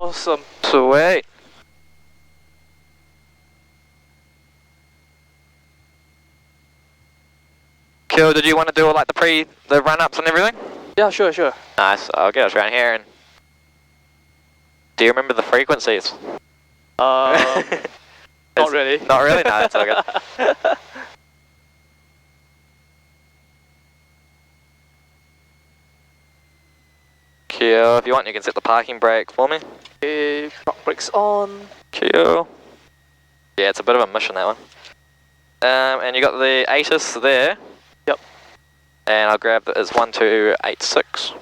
Awesome. Sweet. Cool, did you want to do all like the run-ups and everything? Yeah, sure. Nice, I'll get us around here and... Do you remember the frequencies? Not really. Not really? No, that's all good. Cool, if you want you can set the parking brake for me. Okay, front brakes on. Cool. Yeah, it's a bit of a mission, that one. And you got the ATIS there. Yep. And I'll grab that as 1286.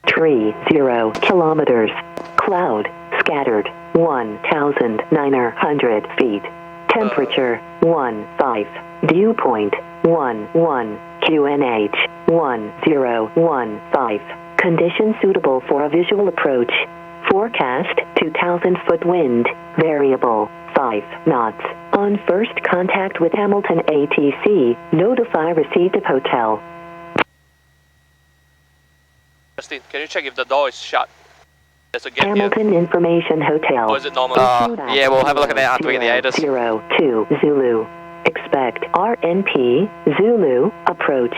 30 kilometers. Cloud scattered 1,900 feet. Temperature 15. Dew point 11. QNH 1015. Conditions suitable for a visual approach. Forecast 2,000 foot wind. Variable 5 knots. On first contact with Hamilton ATC, notify receipt of hotel. Justin, can you check if the door is shut? There's a gate Hamilton here. Information Hotel. Or is it normal? Yeah, we'll have a look at that after we get the ATIS. 02 Zulu. Expect RNP Zulu approach.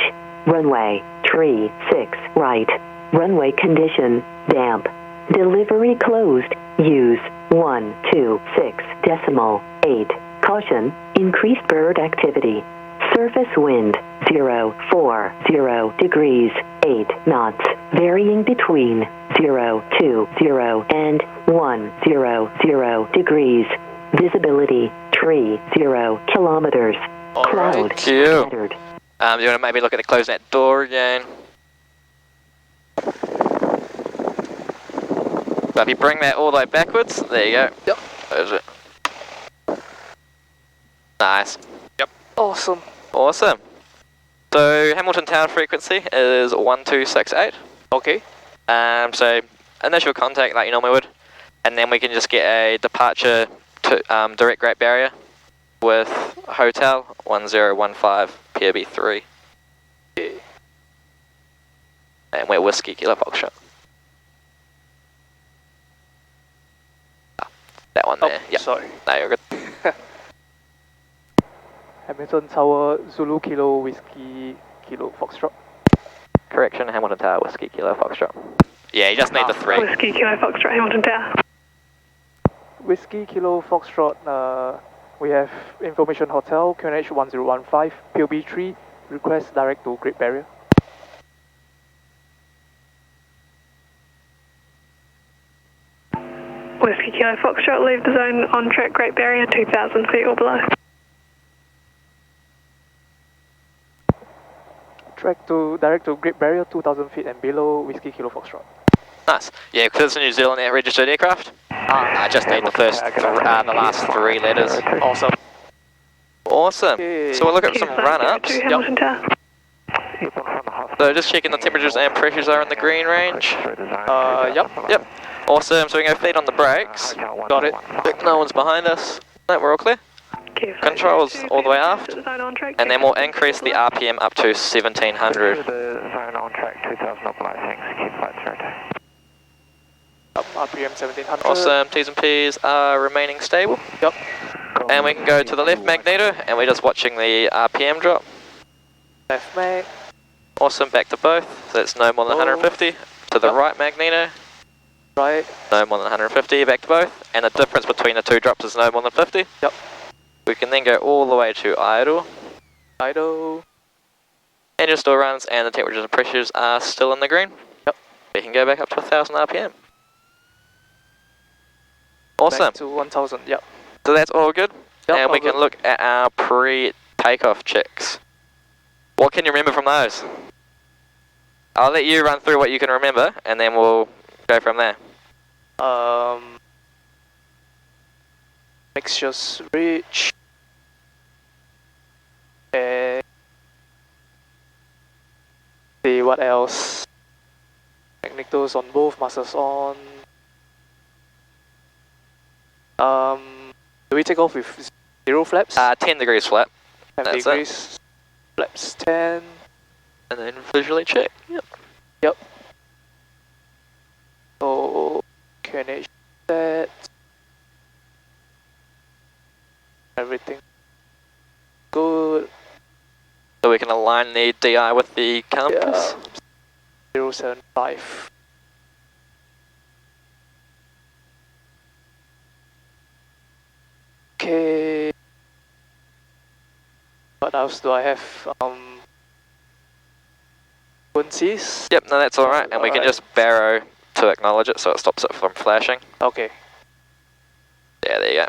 Runway 36 right. Runway condition damp. Delivery closed. Use 126.8. Caution, increased bird activity. Surface wind 040 degrees, 8 knots, varying between 020 and 100 degrees. Visibility 30 kilometers. Cloud scattered. Do you want to maybe look at the closing that door again? So if you bring that all the way backwards, there you go. Yep. There's it. Nice. Yep. Awesome. Awesome. So Hamilton Town frequency is 1268. Okay. So initial contact like you normally would, and then we can just get a departure to direct Great Barrier with hotel 1015 POB3. Okay. And we're Whiskey Kilo Foxtrot. That one there. Oh, Yep. sorry. No, you're good. Hamilton Tower, Zulu Kilo, Whiskey Kilo Foxtrot. Correction, Hamilton Tower, Whiskey Kilo Foxtrot. Yeah, you just need the 3. Whiskey Kilo Foxtrot, Hamilton Tower. Whiskey Kilo Foxtrot, we have information hotel, QNH 1015, POB3, request direct to Great Barrier. Whiskey Kilo Foxtrot, leave the zone on track Great Barrier, 2,000 feet or below. Direct to Great Barrier, 2,000 feet and below, Whiskey Kilo Foxtrot. Nice. Yeah, because it's a New Zealand registered aircraft. I just need the last 3 letters. Awesome. Awesome. Okay. So we'll look at some run-ups. Hamilton Tower. So just checking the temperatures and pressures are in the green range. Yep. Yep. Awesome. So we can go feet on the brakes. Got it. No one's behind us. No, we're all clear. Controls all the way aft. And then we'll increase the RPM up to 1700. RPM 1700. Awesome. T's and P's are remaining stable. Yep. And we can go to the left magneto, and we're just watching the RPM drop. Left mag. Awesome, back to both. So it's no more than 150. To the right magneto, Right. no more than 150, back to both. And the difference between the 2 drops is no more than 50. Yep. We can then go all the way to idle. Idle. Engine still runs, and the temperatures and pressures are still in the green. Yep. We can go back up to 1000 RPM. Awesome. Back to 1000, yep. So that's all good. Yep, and we all can good. look at our pre-takeoff checks. What can you remember from those? I'll let you run through what you can remember, and then we'll go from there. Mixtures rich. And see what else. Magnetos on both, masters on. Do we take off with 0 flaps? 10 degrees flat. 10 that's degrees. Flaps 10. And then visually check. Yep. Yep. So QNH we can align the DI with the compass. Yeah. 075. Okay. What else do I have? Frequencies? Yep, no, that's alright. And we can just barrow to acknowledge it so it stops it from flashing. Okay. Yeah, there you go.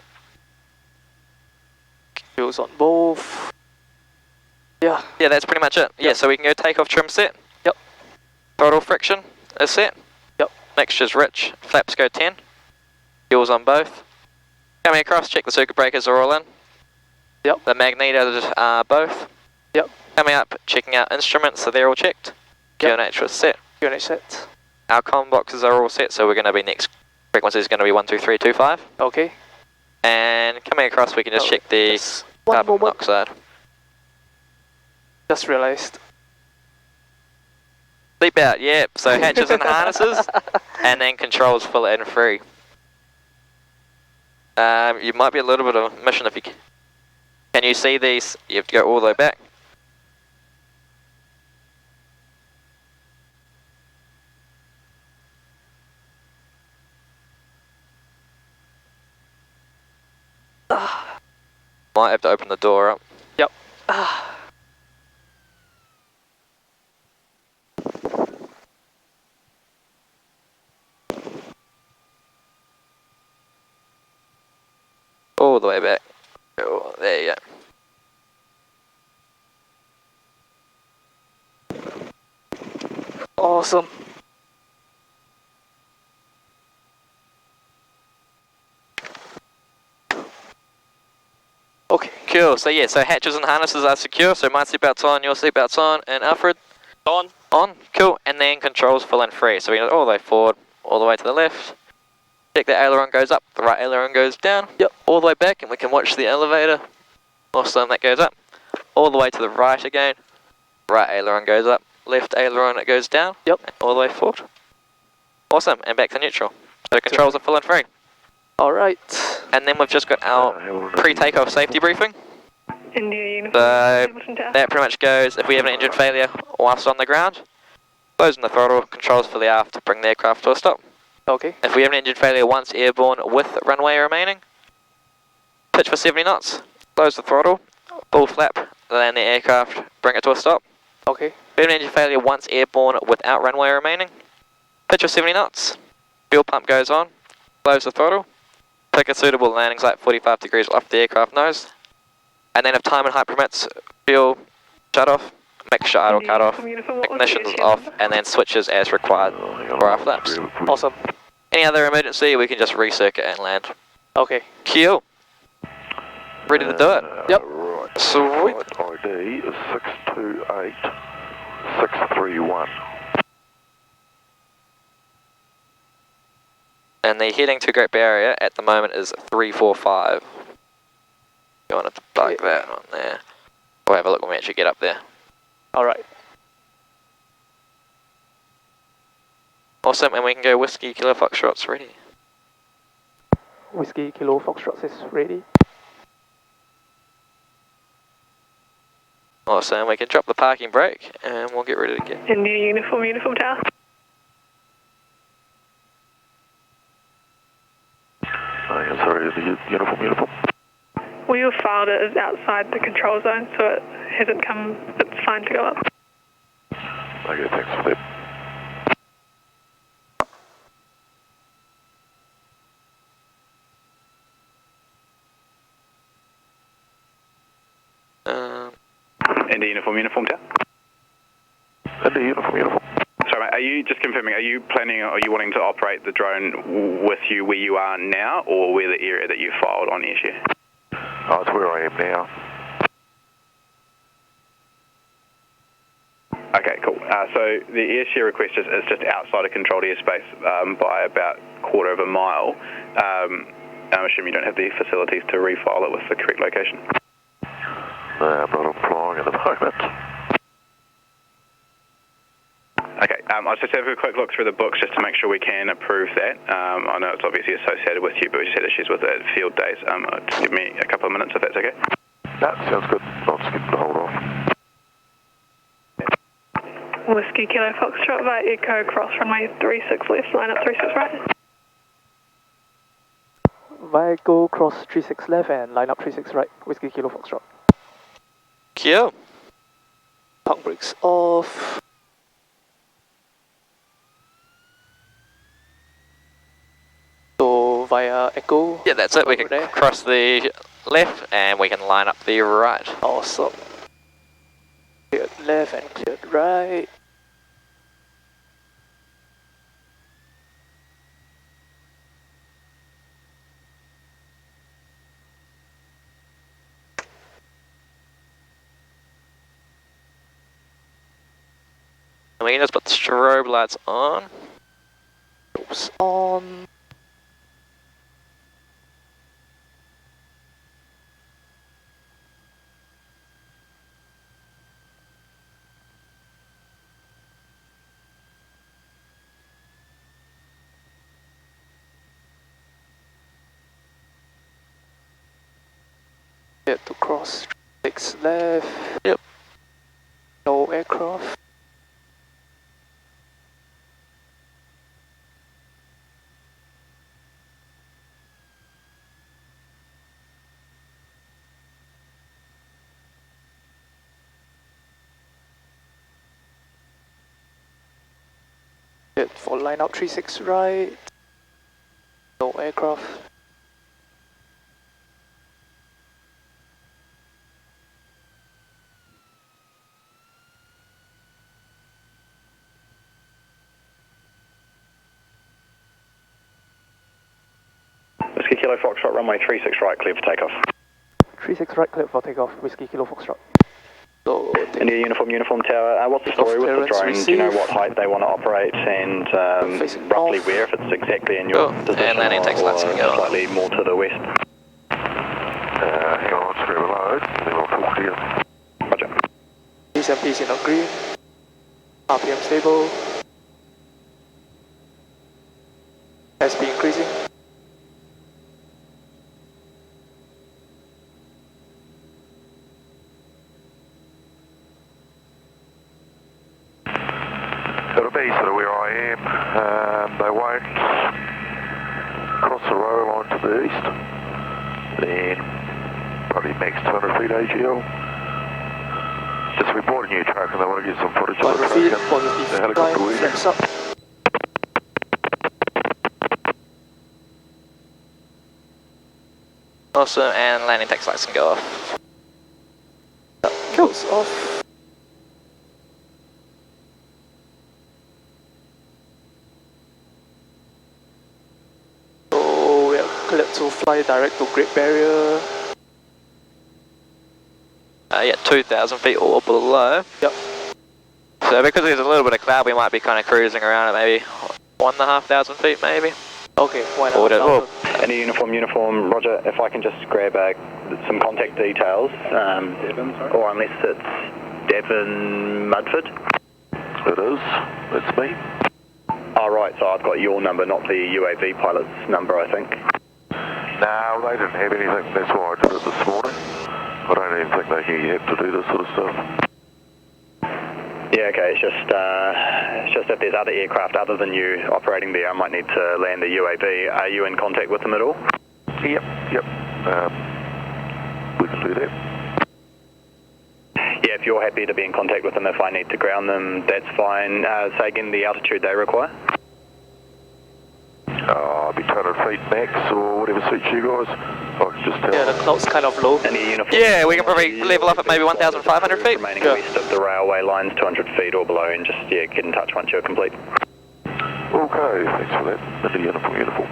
Fuels on both. Yeah. Yeah, that's pretty much it. Yeah, so we can go take off trim set. Yep. Throttle friction is set. Yep. Mixture's rich. Flaps go 10. Fuels on both. Coming across, check the circuit breakers are all in. Yep. The magnetos are both. Yep. Coming up, checking out instruments, so they're all checked. QNH was set. QNH set. Our comm boxes are all set, so we're going to be next frequency is going to be 12325. Okay. And coming across, we can just check the carbon monoxide. Just realized. Sleep out, yeah. So hatches and harnesses, and then controls full and free. You might be a little bit of a mission if you can. Can you see these? You have to go all the way back. Might have to open the door up. Yep. All the way back. Oh, there you go. Awesome. Okay. Cool. So yeah, so hatches and harnesses are secure. So my seatbelt's on, your seatbelt's on, and Alfred? On. On. Cool. And then controls full and free. So we go all the way forward, all the way to the left. Check the aileron goes up, the right aileron goes down. Yep. All the way back, and we can watch the elevator. Awesome, that goes up. All the way to the right again. Right aileron goes up, left aileron it goes down. Yep. All the way forward. Awesome, and back to neutral. So controls are full and free. Alright. And then we've just got our pre-takeoff safety briefing. India uniform. So Hamilton Tower. that pretty much goes, if we have an engine failure whilst on the ground, closing the throttle, controls fully aft to bring the aircraft to a stop. Okay. If we have an engine failure once airborne with runway remaining, pitch for 70 knots, close the throttle, full flap, land the aircraft, bring it to a stop. Okay. If we have an engine failure once airborne without runway remaining, pitch for 70 knots, fuel pump goes on, close the throttle, pick a suitable landing site 45 degrees off the aircraft nose, and then if time and height permits, fuel shut off, mixture idle cut off, Uniform, what was the ignition's issue? off, and then switches as required for our flaps. Awesome. Any other emergency, we can just recircuit and land. Okay. Cool. Ready to do it? Yep. Right. Sweet. ID is 628631. And the heading to Great Barrier at the moment is 345. You want to plug that on there. We'll have a look when we actually get up there. Alright. Awesome, and we can go Whiskey Kilo Foxtrot's ready. Whiskey Kilo Foxtrot is ready. Awesome, we can drop the parking brake and we'll get ready to get. India uniform tower. Sorry, the uniform. We have filed it as outside the control zone, so it hasn't come, it's fine to go up. Okay, thanks for that. India uniform tower. India uniform. Sorry mate, are you, just confirming, are you planning, are you wanting to operate the drone with you where you are now, or where the area that you filed on airshare? Oh, it's where I am now. Okay, cool. So the airshare request is just outside of controlled airspace by about quarter of a mile. I'm assuming you don't have the facilities to refile it with the correct location. No, I'm not flying at the moment. Okay, I'll just have a quick look through the books just to make sure we can approve that. I know it's obviously associated with you, but we just had issues with the field days. Just give me a couple of minutes if that's okay. That sounds good. I'll just get the hold off. Whiskey Kilo Foxtrot via Echo, cross runway 36 left, line up 36 right. Waikato cross 36 left and line up 36 right, Whiskey Kilo Foxtrot. Cool. Park brakes off. So via Echo. Yeah, that's it. We over can there. cross the left and we can line up the right. Awesome. Cleared left and cleared right. And we can just put the strobe lights on. Oops, on. Cleared to cross 6 left. Yep. No aircraft. Cleared for line up 36 right. No aircraft. Whiskey Kilo Foxtrot, runway 36 right, clear for takeoff. 36 right, cleared for takeoff, Whiskey Kilo Foxtrot. So, India Uniform Tower, what's the story with the Clearance drone? Do you know received. what height they want to operate and Facing roughly north. where, if it's exactly in your Cool. position And landing takes lights or and go. slightly more to the west? Hang on, screw a load, then we'll talk to you. Roger. PCMP's in on green. RPM stable. SP increasing. It'll be sort of where I am. They won't cross the rail line to the east. Then probably max 200 feet AGL. Just we bought a new truck and they want to get some footage of the 100 feet, truck and positive the helicopter climb, wheeling. flaps up. Awesome, and landing takes lights and go off. Kills off. So we are cleared to fly direct to Great Barrier. Yeah, 2,000 feet or below. Yep. So because there's a little bit of cloud, we might be kind of cruising around at maybe 1,500 feet maybe. Okay, why Or not? Any uniform, Roger, if I can just grab some contact details, or unless it's Devon Mudford. It is, that's me. Oh right, so I've got your number, not the UAV pilot's number, I think. No, they didn't have anything, that's why I did it this morning. I don't even think they have to do this sort of stuff. Yeah, okay, it's just if there's other aircraft other than you operating there, I might need to land the UAV. Are you in contact with them at all? Yep. We can do that. Yeah, if you're happy to be in contact with them, if I need to ground them, that's fine. Say again the altitude they require? I'll be 200 feet max or whatever suits you guys. I can just tell. Yeah, the cloud's kind of low. Any uniform? Yeah, we can probably level off at maybe 1,500 feet. Remaining Yeah. west of the railway lines, 200 feet or below, and just, yeah, get in touch once you're complete. Okay, thanks for that. That's a uniform.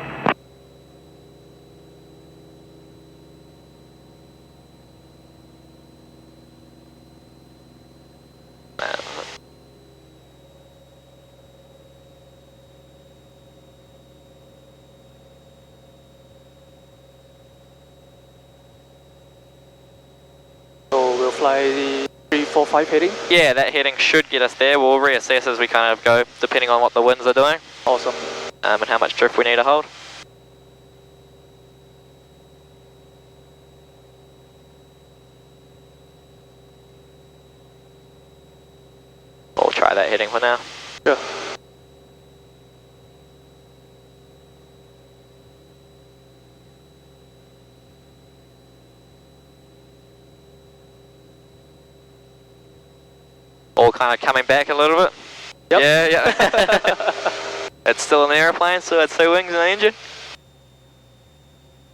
So we'll fly 345 heading. Yeah, that heading should get us there. We'll reassess as we kind of go, depending on what the winds are doing, Awesome. and how much drift we need to hold. We'll try with that heading for now. Sure. All kind of coming back a little bit. Yep. Yeah. It's still an aeroplane, so it's 2 wings and an engine.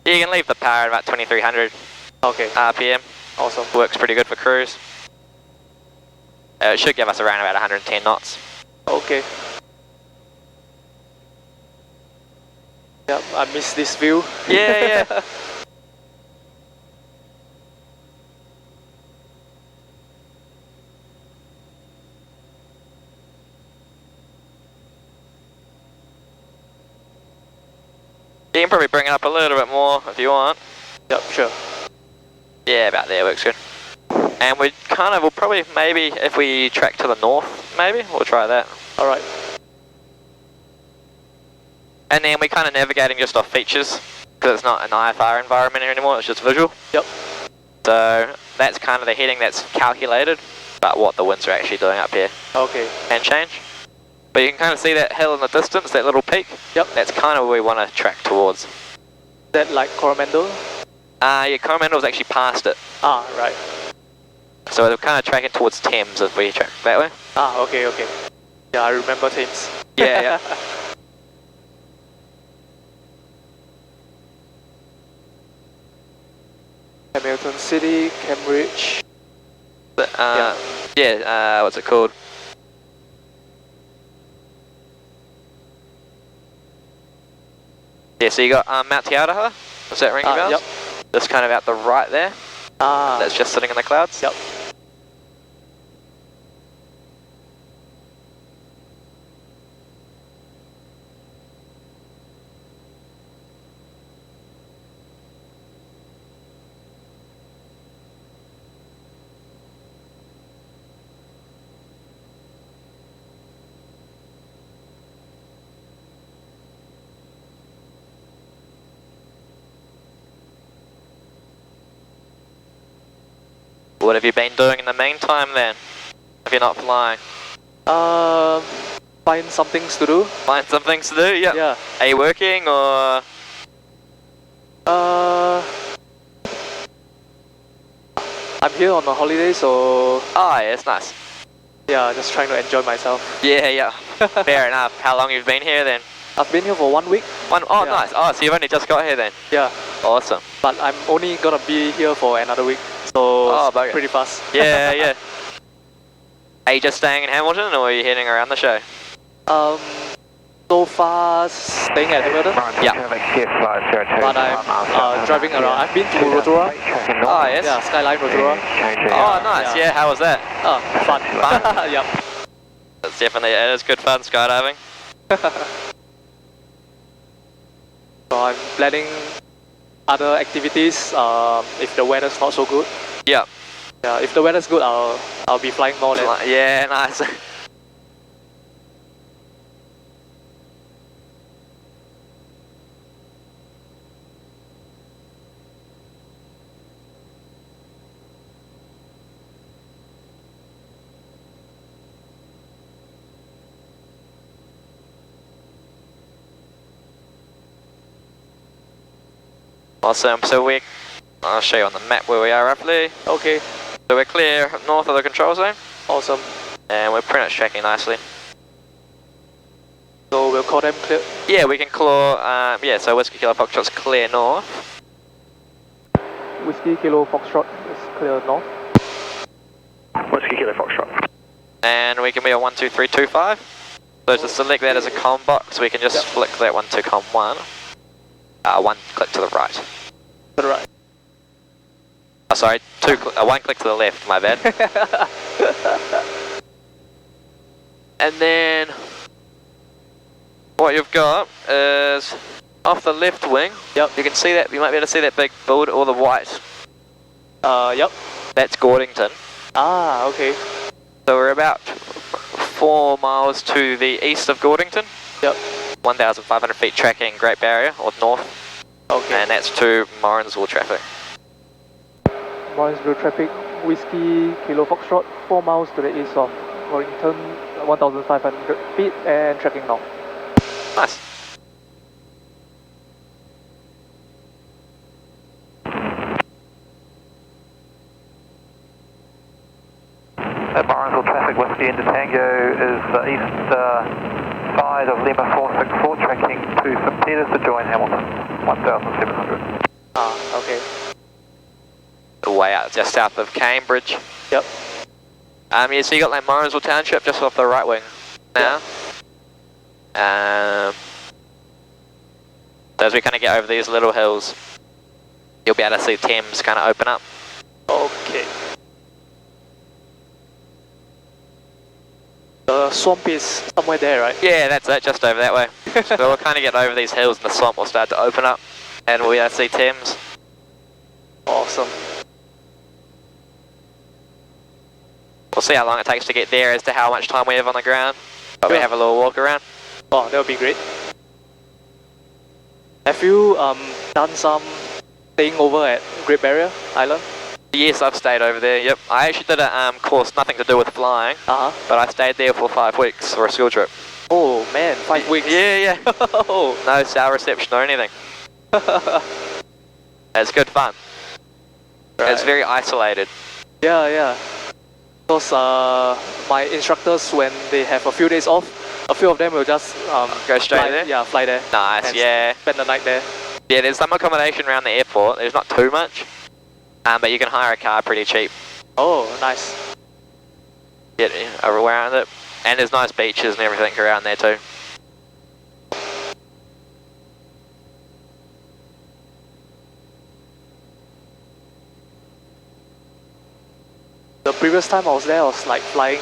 You can leave the power at about 2300 Okay. RPM. Awesome. Works pretty good for cruise. It should give us around about 110 knots. Okay. Yep, I miss this view. Yeah, yeah. You can probably bring it up a little bit more if you want. Yep, sure. Yeah, about there works good. And we kind of will probably, maybe if we track to the north, maybe we'll try that. Alright. And then we're kind of navigating just off features because it's not an IFR environment anymore, it's just visual. Yep. So that's kind of the heading that's calculated, but what the winds are actually doing up here Okay. can change. But you can kind of see that hill in the distance, that little peak. Yep. That's kind of where we want to track towards. That like Coromandel? Yeah, Coromandel's actually past it. Ah, right. So we're kind of tracking towards Thames if we track that way. Ah, okay, okay. Yeah, I remember Thames. Yeah, yeah. Hamilton City, Cambridge. Yeah, what's it called? Yeah, so you got Mount Te-Aroha. Does that ring a bell? Yep. Just kind of out the right there. Ah. That's just sitting in the clouds. Yep. What have you been doing in the meantime then? If you're not flying? Find some things to do. Find some things to do? Yep. Yeah. Are you working or? I'm here on a holiday, so Oh, yeah, it's nice. yeah, just trying to enjoy myself. Yeah, yeah. Fair enough. How long you've been here then? I've been here for 1 week. Oh, Yeah. nice. Oh, so you've only just got here then? Yeah. Awesome. But I'm only gonna be here for another week, so Oh, it's bugger. pretty fast. Yeah, yeah. Are you just staying in Hamilton or are you heading around the show? So far staying at Hamilton, Yeah. but I'm driving around. I've been to Rotorua. Oh, yes. Yeah, Skyline Rotorua. Oh, nice. Yeah, how was that? Oh, fun. Fun? Yep. It's definitely, it is good fun skydiving. So I'm planning other activities if the weather's not so good. Yep. Yeah, if the weather's good, I'll be flying more than. Yeah, nice. Awesome. So I'll show you on the map where we are roughly. Okay, So we're clear north of the control zone, awesome. and we're pretty much tracking nicely. So we'll call them clear. Yeah, we can claw. Yeah, so Whiskey Kilo Foxtrot's clear north. Whiskey Kilo Foxtrot is clear north. Whiskey Kilo Foxtrot. And we can be a 12325. So to select that as a comm box, we can just flick that one to comm 1. One click to the right. To the right. Oh, sorry, one click to the left, my bad. And then what you've got is off the left wing. Yep. You can see that, you might be able to see that big build, all the white. Yep. That's Gordington. Ah, okay. So we're about 4 miles to the east of Gordington. Yep. 1,500 feet tracking Great Barrier, or north. Okay. And that's to Morrinsville traffic. Morrinsville traffic, Whiskey Kilo Foxtrot, 4 miles to the east of Gordington, 1,500 feet and tracking north. Nice. Martinsville traffic Whiskey into Tango is the east side of Lima 464, tracking to St. Peters to join Hamilton, 1,700. Okay. Way out just south of Cambridge. Yep. Yeah, so you got like Morrinsville Township just off the right wing now. Yep. So as we kind of get over these little hills, you'll be able to see Thames kind of open up. Okay. The swamp is somewhere there, right? Yeah, that's it, just over that way. So we'll kind of get over these hills and the swamp will start to open up and we'll be able to see Thames. Awesome. We'll see how long it takes to get there as to how much time we have on the ground. But we have a little walk around. Oh, that would be great. Have you done some staying over at Great Barrier Island? Yes, I've stayed over there, yep. I actually did a course, nothing to do with flying, but I stayed there for 5 weeks for a school trip. Oh man, 5 weeks. Yeah. No cell reception or anything. It's good fun. Right. It's very isolated. Yeah. Because my instructors, when they have a few days off, a few of them will just Go straight there? Yeah, fly there. Nice, and yeah. spend the night there. Yeah, there's some accommodation around the airport. There's not too much, but you can hire a car pretty cheap. Oh, nice. Get around it. And there's nice beaches and everything around there too. The previous time I was there, I was like flying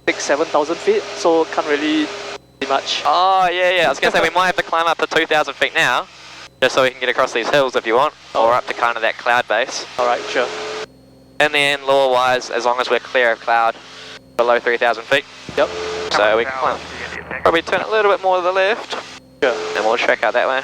6,000-7,000 feet, so can't really see much. Oh, yeah. I was going to say, we might have to climb up to 2,000 feet now, just so we can get across these hills if you want, or up to kind of that cloud base. Alright, sure. In the end, law-wise, as long as we're clear of cloud, below 3,000 feet. Yep. So we can climb. Probably turn a little bit more to the left, Sure. and we'll track out that way.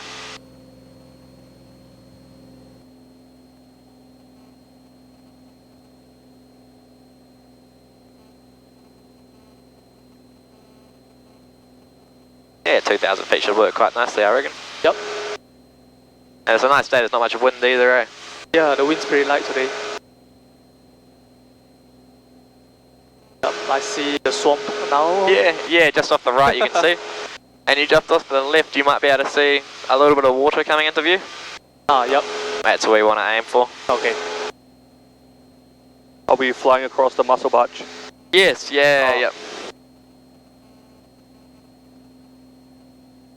Yeah, 2,000 feet should work quite nicely, I reckon. Yep. And it's a nice day, there's not much wind either, eh? Yeah, the wind's pretty light today. Yep, I see the swamp now. Yeah, just off the right you can see. And you just off to the left you might be able to see a little bit of water coming into view. Yep. That's what we want to aim for. Okay. Are we flying across the muscle batch? Yes, yep.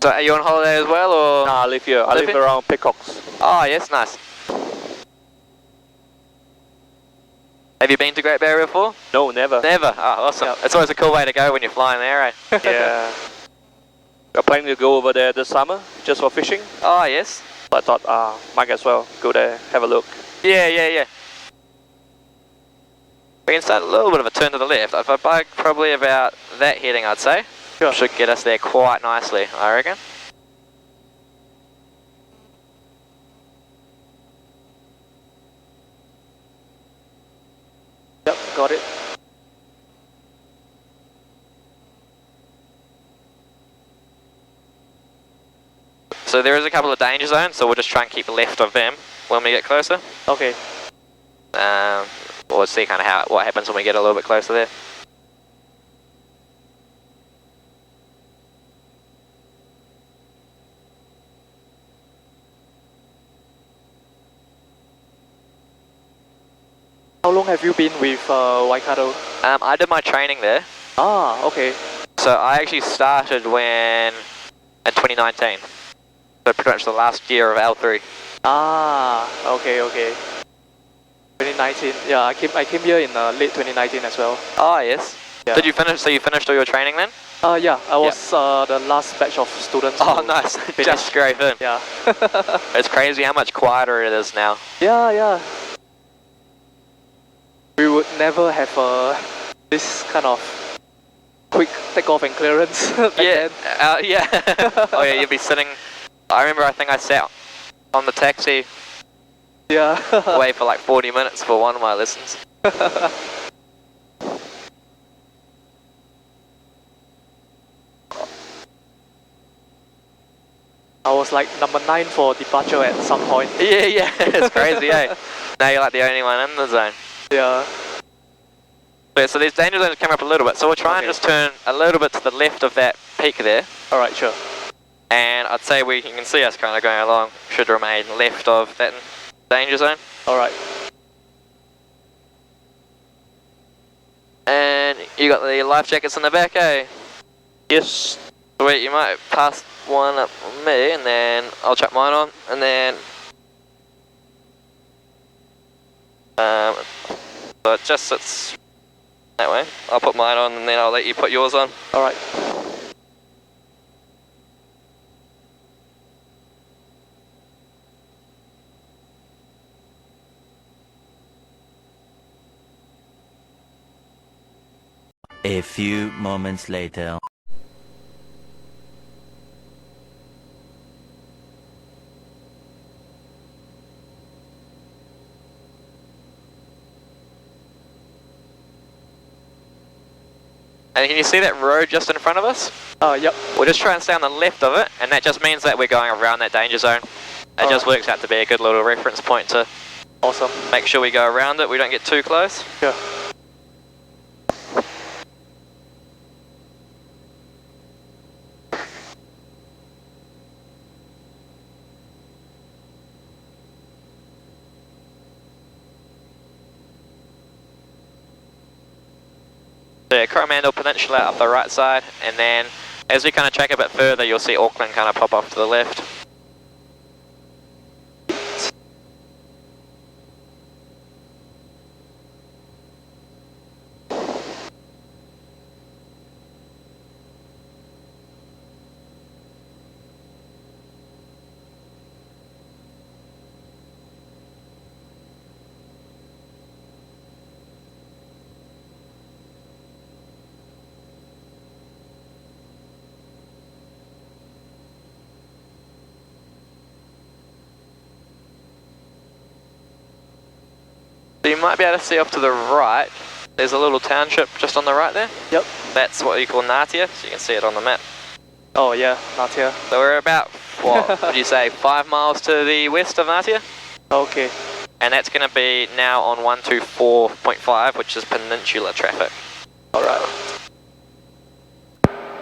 So are you on holiday as well, or? Nah, I live here. I live here? around Pickox. Oh, yes, nice. Have you been to Great Barrier before? No, never. Never? Oh, awesome. Yep. It's always a cool way to go when you're flying there, eh? Yeah. We're planning to go over there this summer, just for fishing. Oh, yes. So I thought, might as well go there, have a look. Yeah. We can start a little bit of a turn to the left. If I bike probably about that heading, I'd say. Sure. Should get us there quite nicely, I reckon. Yep, got it. So there is a couple of danger zones, so we'll just try and keep left of them when we get closer. Okay. We'll see kind of what happens when we get a little bit closer there. How long have you been with Waikato? I did my training there. Okay. So I actually started in 2019. So pretty much the last year of L3. Okay. 2019. Yeah, I came here in late 2019 as well. Oh, yes. Yeah. Did you finish, so you finished all your training then? Yeah, I was the last batch of students. Oh, who nice. finished. Just scrape in. Yeah. It's crazy how much quieter it is now. Yeah. We would never have this kind of quick takeoff and clearance back then. Yeah. Oh yeah, you'd be sitting. I remember. I think I sat on the taxi. Yeah. Away for like 40 minutes for one of my lessons. I was like number 9 for departure at some point. Yeah, it's crazy, eh? Now you're like the only one in the zone. Yeah. Yeah, so these danger zones come up a little bit, so we'll try and just turn a little bit to the left of that peak there. Alright, sure. And I'd say you can see us kind of going along, should remain left of that danger zone. Alright. And you got the life jackets in the back, eh? Yes. Sweet, you might pass one up on me, and then I'll chuck mine on, and then... so it just sits that way. I'll put mine on, and then I'll let you put yours on. Alright. A few moments later. And can you see that road just in front of us? Yep. We'll just try and stay on the left of it, and that just means that we're going around that danger zone. It just works out to be a good little reference point to Awesome. make sure we go around it, we don't get too close. Yeah. So yeah, Coromandel Peninsula up the right side, and then as we kind of track a bit further, you'll see Auckland kind of pop off to the left. So you might be able to see off to the right, there's a little township just on the right there. Yep. That's what you call Ngatea, so you can see it on the map. Oh yeah, Ngatea. So we're about, what would you say, 5 miles to the west of Ngatea? Okay. And that's going to be now on 124.5, which is peninsular traffic. Alright.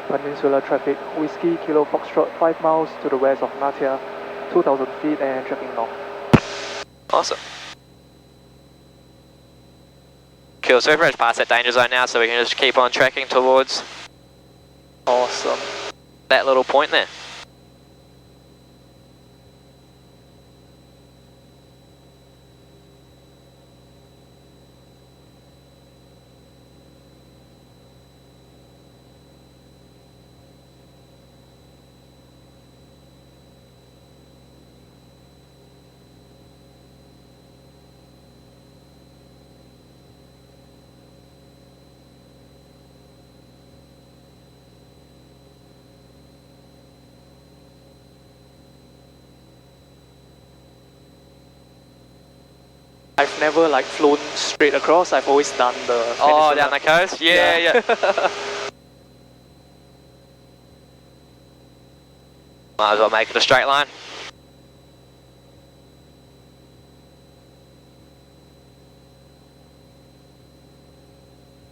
Peninsula traffic, Whiskey Kilo Foxtrot 5 miles to the west of Ngatea, 2,000 feet and tracking north. Awesome. Cool, so we've already passed that danger zone now, so we can just keep on tracking towards Awesome. that little point there. I've never like flown straight across, I've always done the Oh, peninsula. down the coast? Yeah. Might as well make it a straight line.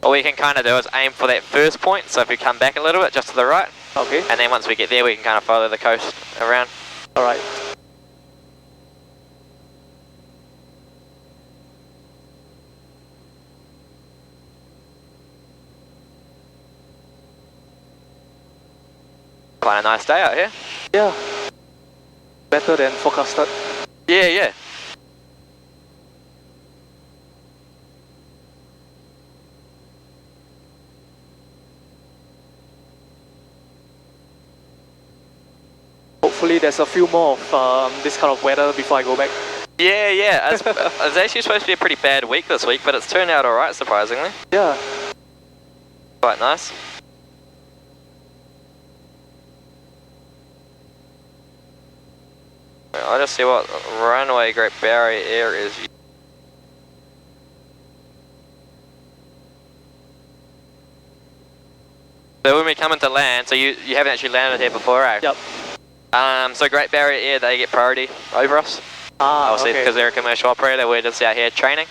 All we can kind of do is aim for that first point, so if we come back a little bit, just to the right, Okay. and then once we get there, we can kind of follow the coast around. Alright. Quite a nice day out here. Yeah. Better than forecasted. Yeah. Hopefully there's a few more of this kind of weather before I go back. Yeah. It's actually supposed to be a pretty bad week this week, but it's turned out alright, surprisingly. Yeah. Quite nice. I'll just see what runway Great Barrier Air is. So when we come into land, so you haven't actually landed here before, eh? Yep. So Great Barrier Air, they get priority over us. Obviously, because they're a commercial operator, we're just out here training.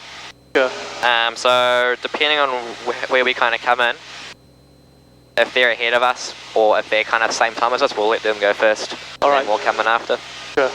Sure. So depending on where we kind of come in, if they're ahead of us or if they're kind of same time as us, we'll let them go first. All right. And we'll come in after. Sure.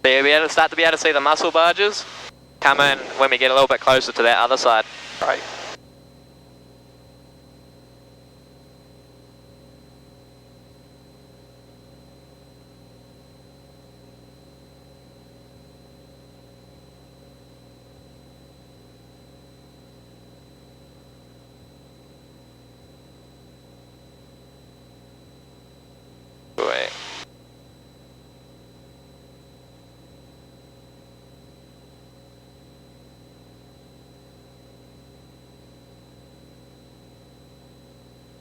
So you'll start to be able to see the muscle barges come in when we get a little bit closer to that other side. Right. Wait.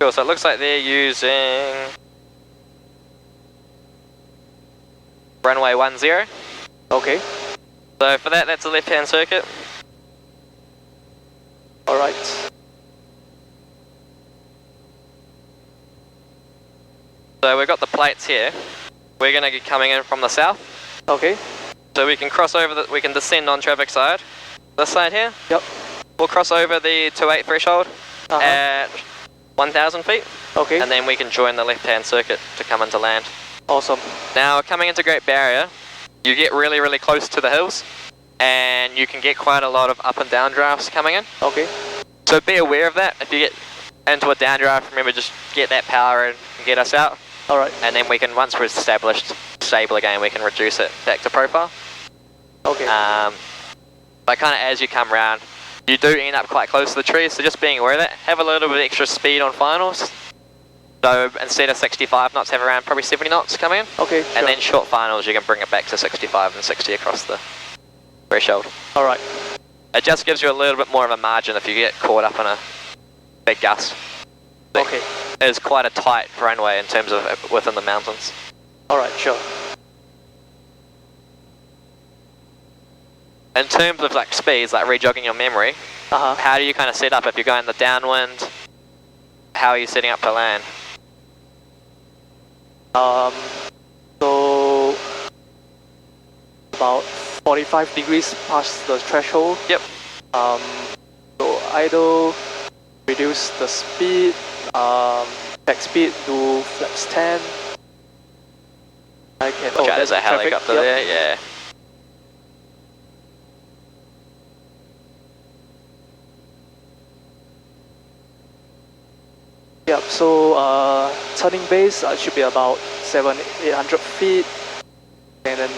Cool, so it looks like they're using runway 10. Okay. So for that, that's a left-hand circuit. All right. So we've got the plates here. We're going to be coming in from the south. Okay. So we can cross over, we can descend on traffic side. This side here. Yep. We'll cross over the 28 threshold at 1,000 feet. Okay. And then we can join the left-hand circuit to come into land. Awesome. Now, coming into Great Barrier, you get really, really close to the hills, and you can get quite a lot of up and down drafts coming in. Okay. So be aware of that. If you get into a down draft, remember just get that power and get us out. All right. And then we can, once we're established stable again, we can reduce it back to profile. Okay. But kind of as you come around, you do end up quite close to the trees, so just being aware of that. Have a little bit extra speed on finals. So instead of 65 knots, have around probably 70 knots coming in. Okay, sure. And then short finals, you can bring it back to 65 and 60 across the threshold. All right. It just gives you a little bit more of a margin if you get caught up in a big gust. Okay. It's quite a tight runway in terms of within the mountains. All right, sure. In terms of like speeds, like rejogging your memory, how do you kind of set up if you're going the downwind? How are you setting up to land? So about 45 degrees past the threshold. Yep. So either reduce the speed, check speed to flaps 10. I can. Watch out, there's a helicopter there. Yeah. Yep, so turning base should be about 700-800 feet, and then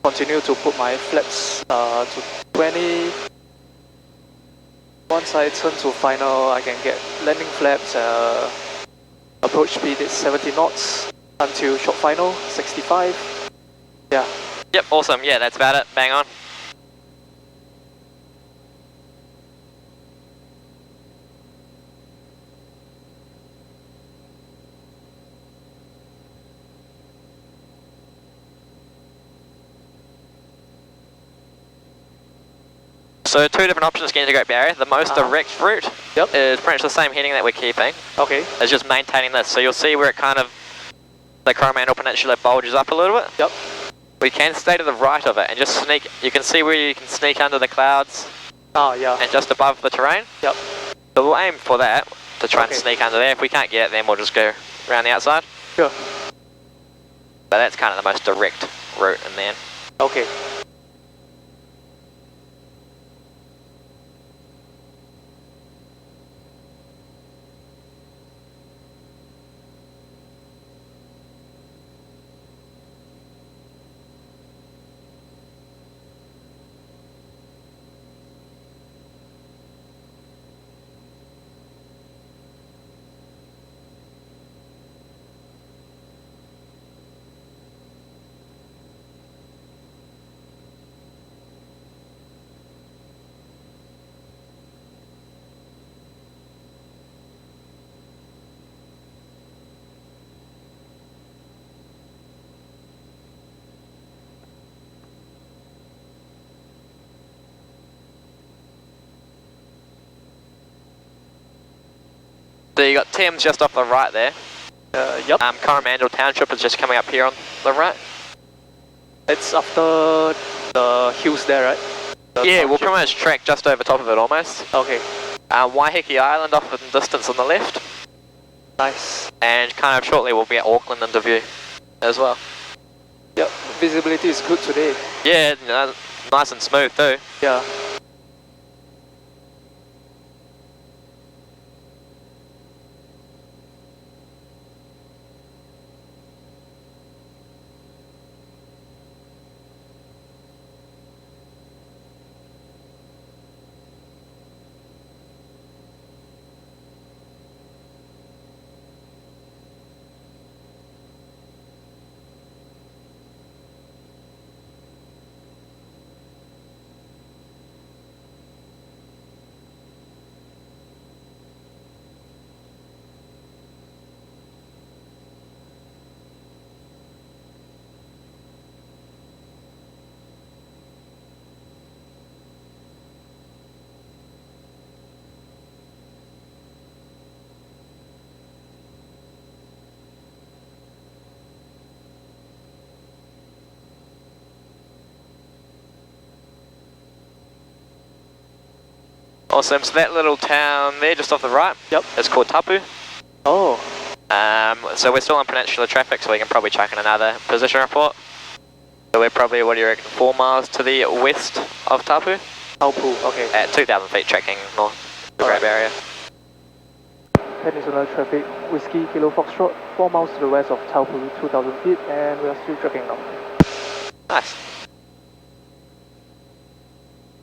continue to put my flaps to 20. Once I turn to final, I can get landing flaps, approach speed is 70 knots until short final, 65. Yeah. Yep, awesome. Yeah, that's about it. Bang on. So two different options to get into Great Barrier. The most direct route is pretty much the same heading that we're keeping. Okay. It's just maintaining this. So you'll see where it kind of, the Coromandel Peninsula bulges up a little bit. Yep. We can stay to the right of it and just sneak. You can see where you can sneak under the clouds. Oh, yeah. And just above the terrain. Yep. So we'll aim for that, to try and sneak under there. If we can't get it, then we'll just go around the outside. Sure. But that's kind of the most direct route in there. Okay. So you got Thames just off the right there. Yep. Coromandel Township is just coming up here on the right. It's after the hills there, right? Yeah, we'll pretty much track just over top of it almost. Okay. Waiheke Island off in the distance on the left. Nice. And kind of shortly we'll be at Auckland into view as well. Yep, visibility is good today. Yeah, nice and smooth too. Yeah. Awesome, so that little town there just off the right, Yep. is called Tapu. Oh. So we're still on peninsular traffic, so we can probably chuck in another position report. So we're probably, what do you reckon, 4 miles to the west of Tapu? Tapu, okay. At 2,000 feet tracking north the Great Barrier. Peninsular traffic, Whiskey Kilo Foxtrot, 4 miles to the west of Tapu, 2,000 feet, and we are still tracking north. Nice.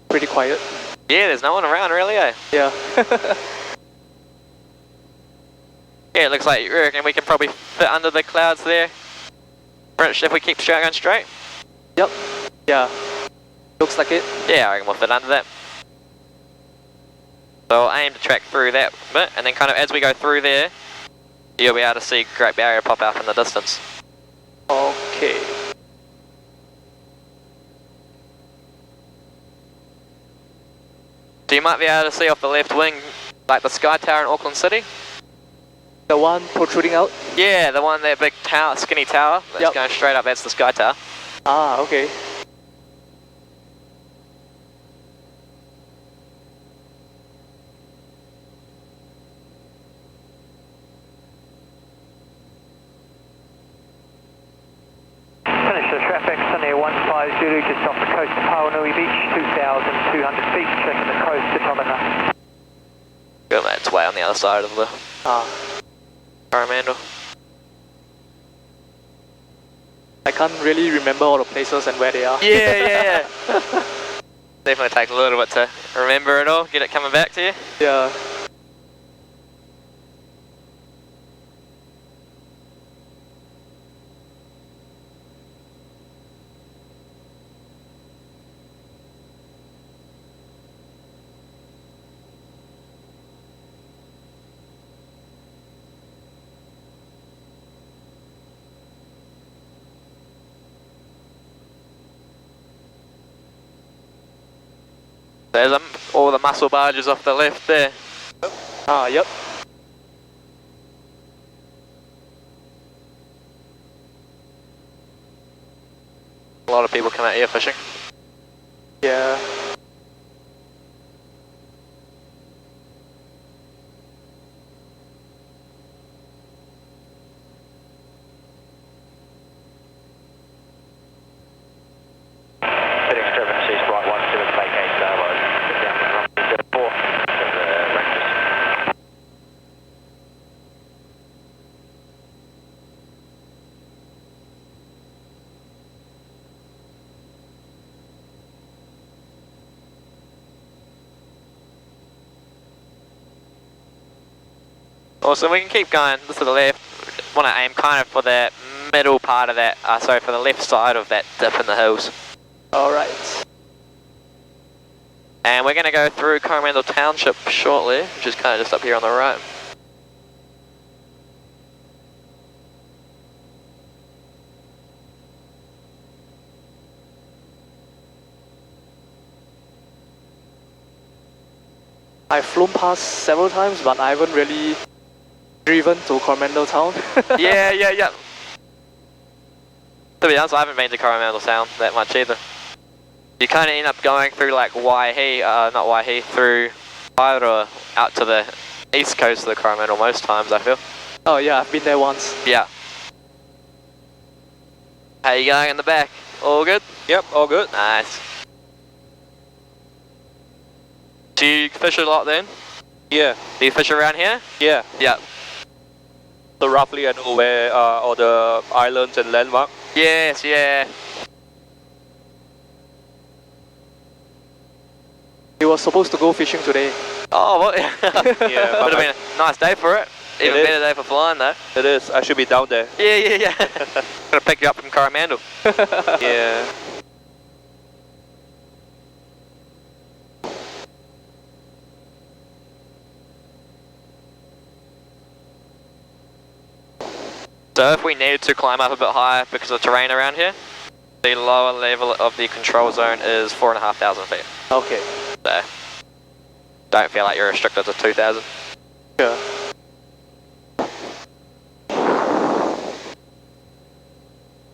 Pretty quiet. Yeah, there's no one around really, eh? Yeah. Yeah, it looks like you reckon we can probably fit under the clouds there. If we keep going straight? Yep. Yeah. Looks like it. Yeah, I reckon we'll fit under that. So I'll aim to track through that bit, and then kind of as we go through there, you'll be able to see Great Barrier pop up in the distance. Okay. So you might be able to see off the left wing, like the Sky Tower in Auckland City. The one protruding out? Yeah, the one, that big tower, skinny tower, that's going straight up, that's the Sky Tower. Ah, okay. Peninsular traffic, Sunday 150 just off the coast of Paranui Beach, 2,200 feet, checking the coast to Tomina. Good, mate, it's way on the other side of the Coromandel. I can't really remember all the places and where they are. Yeah. Definitely take a little bit to remember it all, get it coming back to you. Yeah. There's all the mussel barges off the left there. Ah, yep. A lot of people come out here fishing. Yeah. Awesome, we can keep going to the left. Want to aim kind of for the middle part of that, sorry, for the left side of that dip in the hills. Alright. And we're going to go through Coromandel Township shortly, which is kind of just up here on the right. I've flown past several times, but I haven't really driven to Coromandel Town? yeah. To be honest, I haven't been to Coromandel Town that much either. You kind of end up going through like through Wairoa out to the east coast of the Coromandel most times, I feel. Oh yeah, I've been there once. Yeah. How you going in the back? All good? Yep, all good. Nice. Do you fish a lot then? Yeah. Do you fish around here? Yeah. Yeah. So roughly I know where all the islands and landmarks. Yes, yeah. We were supposed to go fishing today. Oh, what? Yeah, Would have been a nice day for it. Even better day for flying though. It is. I should be down there. Yeah. Gonna pick you up from Coromandel. Yeah. So if we needed to climb up a bit higher because of the terrain around here, the lower level of the control zone is 4,500 feet. Okay. So don't feel like you're restricted to 2,000. Sure.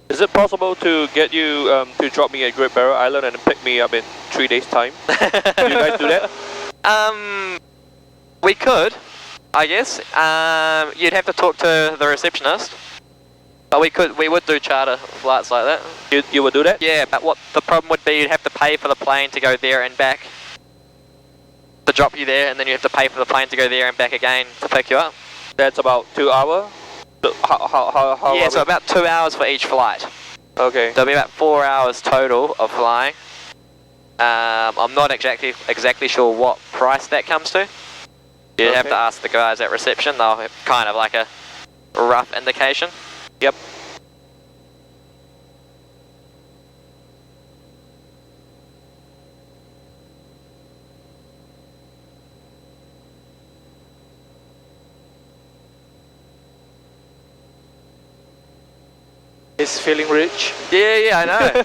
Is it possible to get you to drop me at Great Barrier Island and pick me up in 3 days' time? Do you guys do that? We could, I guess. You'd have to talk to the receptionist. But we would do charter flights like that. You would do that? Yeah, but what the problem would be, you'd have to pay for the plane to go there and back. To drop you there, and then you have to pay for the plane to go there and back again to pick you up. That's about 2 hours? So how yeah, so about 2 hours for each flight. Okay. There'll be about 4 hours total of flying. I'm not exactly sure what price that comes to. You'd have to ask the guys at reception. They'll have kind of like a rough indication. Yep. It's feeling rich. Yeah, I know.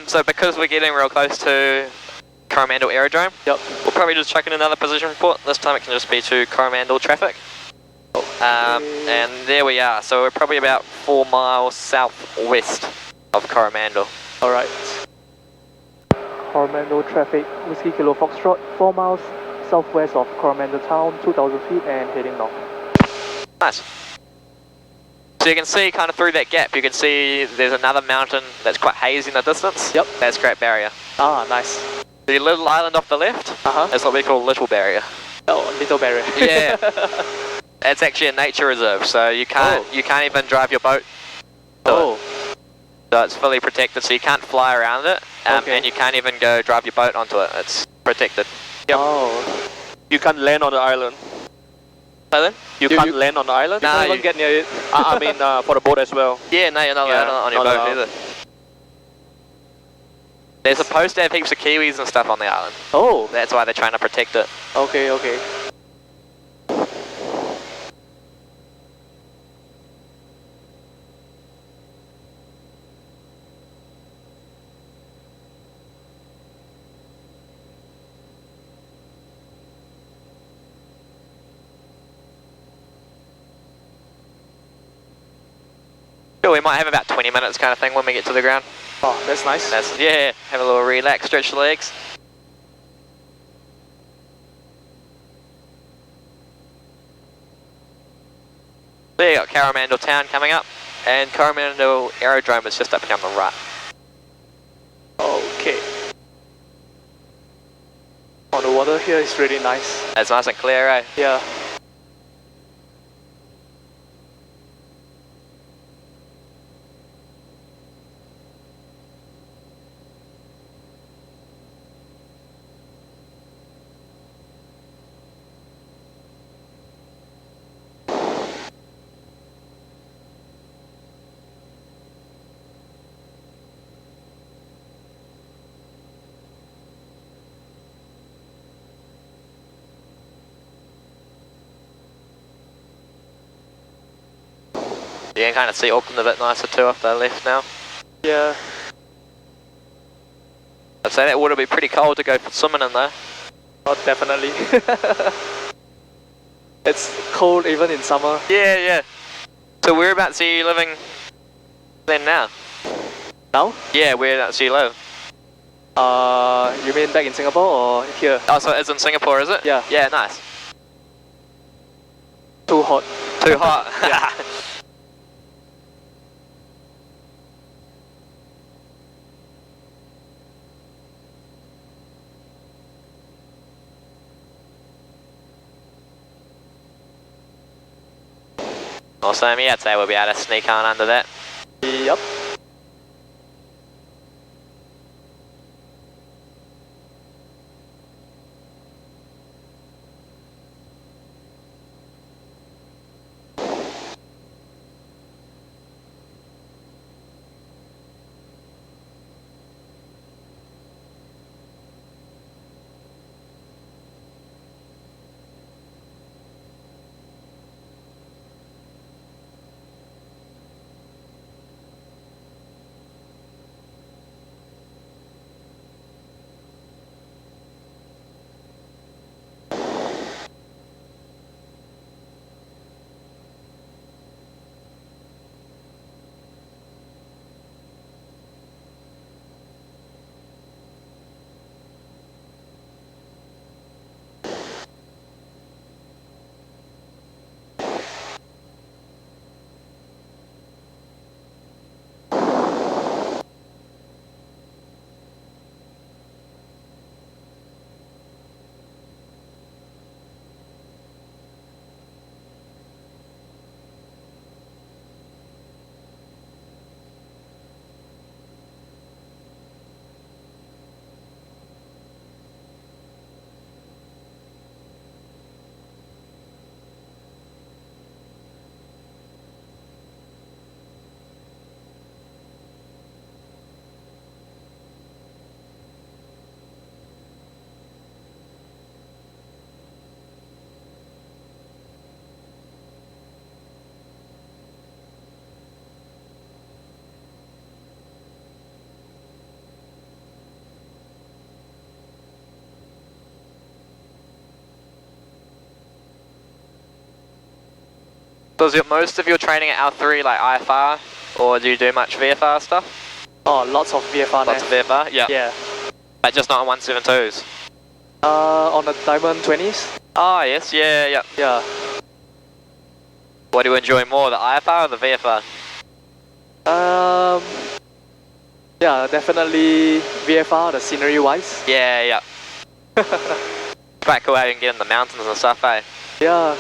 So because we're getting real close to Coromandel Aerodrome, yep, we'll probably just chuck in another position report. This time it can just be to Coromandel traffic. And there we are. So we're probably about 4 miles southwest of Coromandel. Alright. Coromandel traffic, Whiskey Kilo Foxtrot, 4 miles southwest of Coromandel Town, 2,000 feet and heading north. Nice. So you can see kind of through that gap, you can see there's another mountain that's quite hazy in the distance. Yep. That's Great Barrier. Ah, nice. The little island off the left, that's what we call Little Barrier. Oh, Little Barrier. Yeah. It's actually a nature reserve, so you can't even drive your boat. So it's fully protected, so you can't fly around it, and you can't even go drive your boat onto it. It's protected. Yep. Oh. You can't land on the island. Then? You can't land on the island? No, you can't get near it. I mean, for the boat as well. Yeah, no, you're not allowed on your boat either. They're supposed to have heaps of kiwis and stuff on the island. Oh. That's why they're trying to protect it. Okay. Sure, we might have about 20 minutes kind of thing when we get to the ground. Oh, that's nice. Yeah, have a little relax, stretch the legs. There you got Coromandel Town coming up, and Coromandel Aerodrome is just up here on the right. Okay. Oh, the water here is really nice. It's nice and clear, eh? Yeah. You can kind of see Auckland a bit nicer too off the left now. Yeah. I'd say that water would be pretty cold to go swimming in though. Oh, definitely. It's cold even in summer. Yeah, yeah. So whereabouts are you living then now? Now? Yeah, whereabouts do you live? You mean back in Singapore or here? Oh, so it's in Singapore, is it? Yeah. Yeah, nice. Too hot. Too hot. Yeah. Awesome, yeah, I'd say we'll be able to sneak on under that. Yep. Does most of your training at R3 like IFR, or do you do much VFR stuff? Oh, lots of VFR. Lots of VFR, yeah. Yeah. But just not on 172s? On the Diamond 20s. Oh, yes, yeah, yeah. Yeah. What do you enjoy more, the IFR or the VFR? Yeah, definitely VFR, the scenery wise. Yeah, yeah. Quite cool how you can get in the mountains and stuff, eh? Yeah.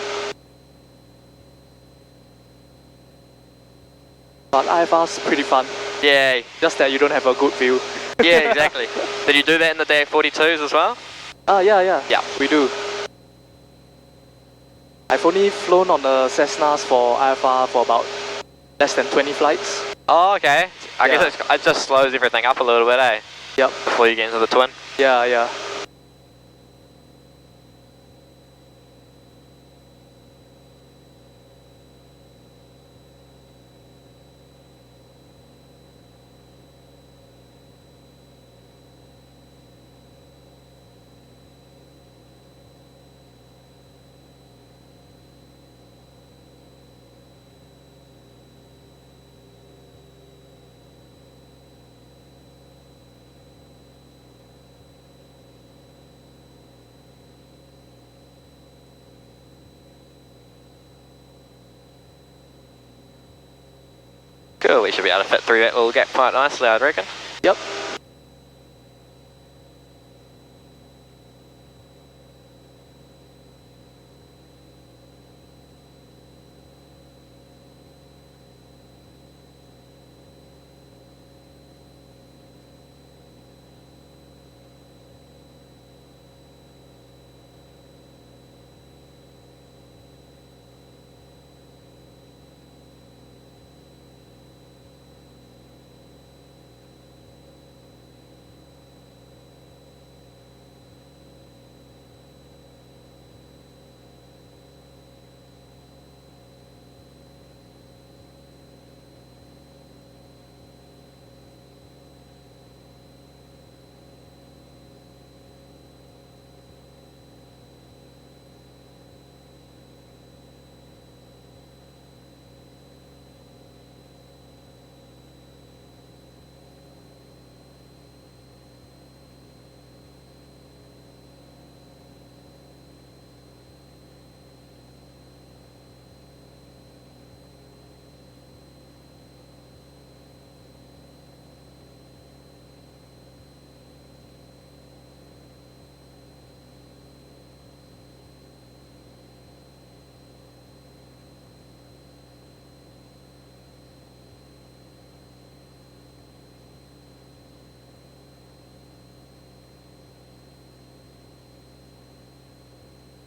But IFR's pretty fun. Yeah. Just that you don't have a good view. Yeah, exactly. Did you do that in the day 42s as well? Yeah. Yeah. We do. I've only flown on the Cessnas for IFR for about less than 20 flights. Oh, okay. I guess it just slows everything up a little bit, eh? Yep. Before you get into the twin. Yeah. Cool, we should be able to fit through that little gap quite nicely, I'd reckon. Yep.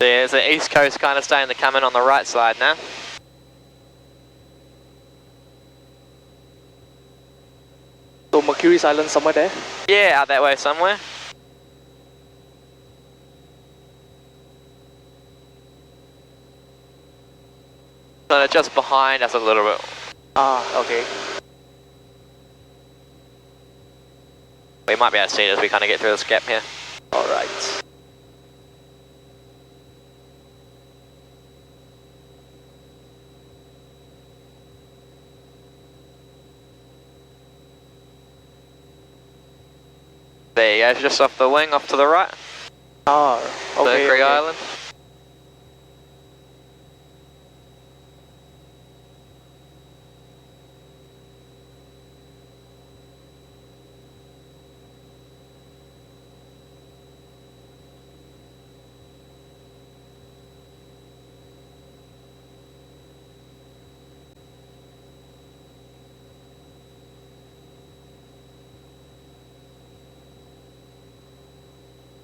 There's the east coast kind of starting to come in on the right side now. So Mercury's Island somewhere there? Yeah, out that way somewhere. So they're just behind us a little bit. Ah, okay. We might be able to see it as we kind of get through this gap here. Alright. There you go, just off the wing, off to the right. Ah, okay. Mercury okay. Island.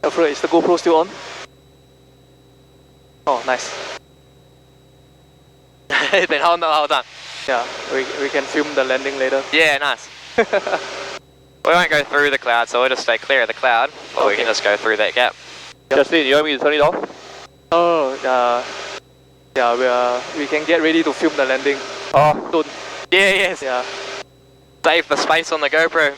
Alfred, is the GoPro still on? Oh, nice. It's been holding the whole time. Yeah, we can film the landing later. Yeah, nice. We won't go through the cloud, so we'll just stay clear of the cloud, or we can just go through that gap. Yep. Justin, you want me to turn it off? Oh, yeah, we can get ready to film the landing. Oh, Don't. Yeah, yes. Yeah. Save the space on the GoPro.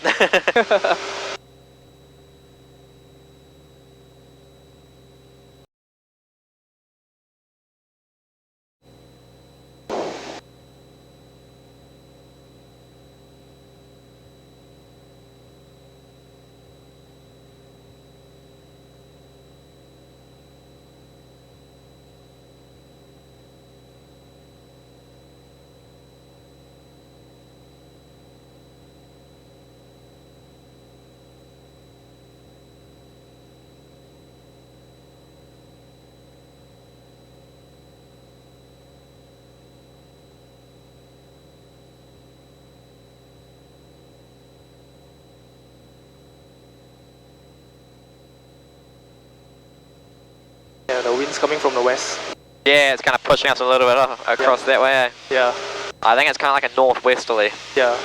Yeah, the wind's coming from the west. Yeah, it's kind of pushing us a little bit across that way. Yeah. I think it's kind of like a northwesterly. Yeah.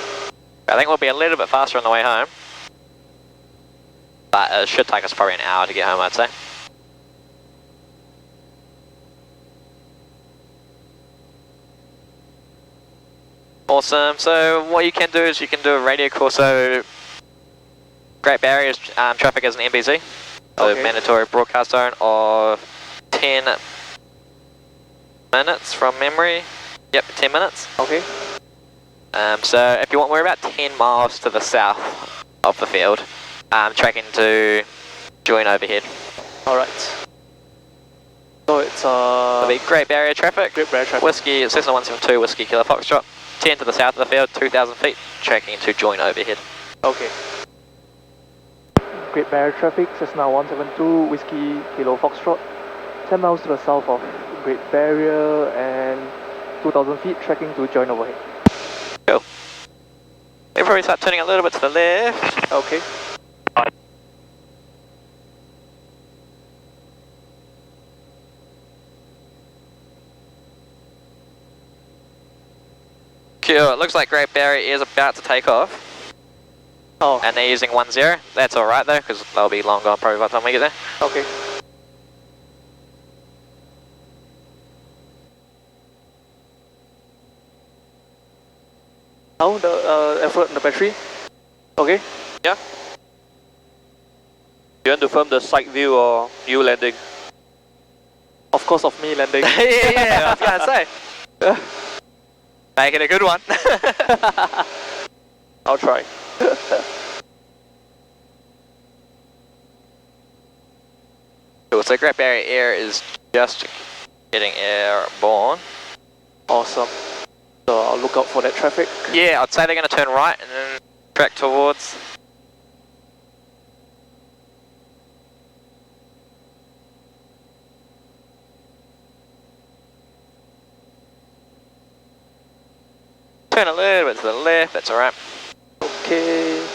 I think we'll be a little bit faster on the way home. But it should take us probably an hour to get home, I'd say. Awesome, so what you can do is you can do a radio call, so Great Barrier's traffic is an MBZ, so Okay. mandatory broadcast zone of 10 minutes from memory. Yep, 10 minutes. Okay. So if you want, we're about 10 miles to the south of the field, tracking to join overhead. Alright. So it's It'll be Great Barrier traffic. Great Barrier traffic. Whiskey, Cessna 172, Whiskey Kilo Foxtrot. 10 to the south of the field, 2,000 feet, tracking to join overhead. Okay. Great Barrier traffic, Cessna 172, Whiskey Kilo Foxtrot. 10 miles to the south of Great Barrier and 2,000 feet, tracking to join overhead. Cool. We'll probably start turning a little bit to the left. Okay. Cool, it looks like Great Barrier is about to take off. Oh, And they're using 10. That's alright though, because they'll be long gone probably by the time we get there. okay. How the effort on the battery? Okay. Yeah. you want to film the side view or you landing? Of course, of me landing. yeah, I was gonna say. Make it a good one. I'll try. Cool, so Great Barrier Air is just getting airborne. Awesome. So I'll look out for that traffic. Yeah, I'd say they're going to turn right and then track towards. Turn a little bit to the left, that's alright. Okay.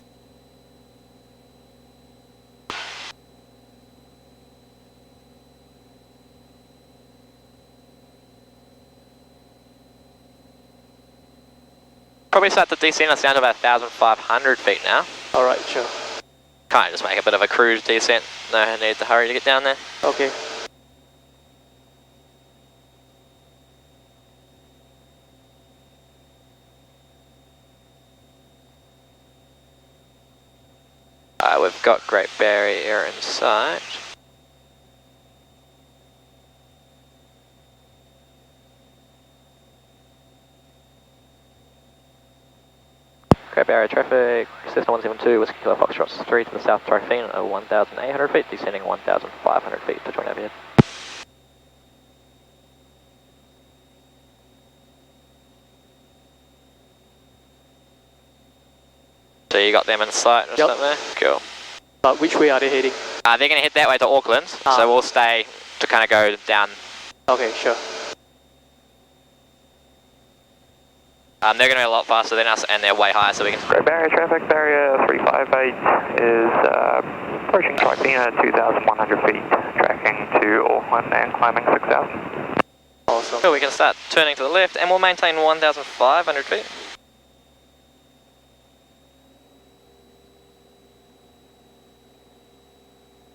Probably start to descend us down to about 1,500 feet now. Alright, sure. Kind of just make a bit of a cruise descent. No need to hurry to get down there. Okay. We've got Great Barrier in sight. Great Barrier traffic, Cessna 172, Whiskey Kilo Foxtrot 3 to the south Tryphene at 1,800 feet, descending 1,500 feet to join overhead. So you got them in sight or something there? Cool. But which way are they heading? They're going to head that way to Auckland, so we'll stay to kind of go down. Okay, sure. They're going to be a lot faster than us, and they're way higher, so we can... Great Barrier traffic, barrier 358 is approaching Tryphene at 2,100 feet, tracking to Auckland and climbing 6,000. Awesome. Cool, we can start turning to the left, and we'll maintain 1,500 feet.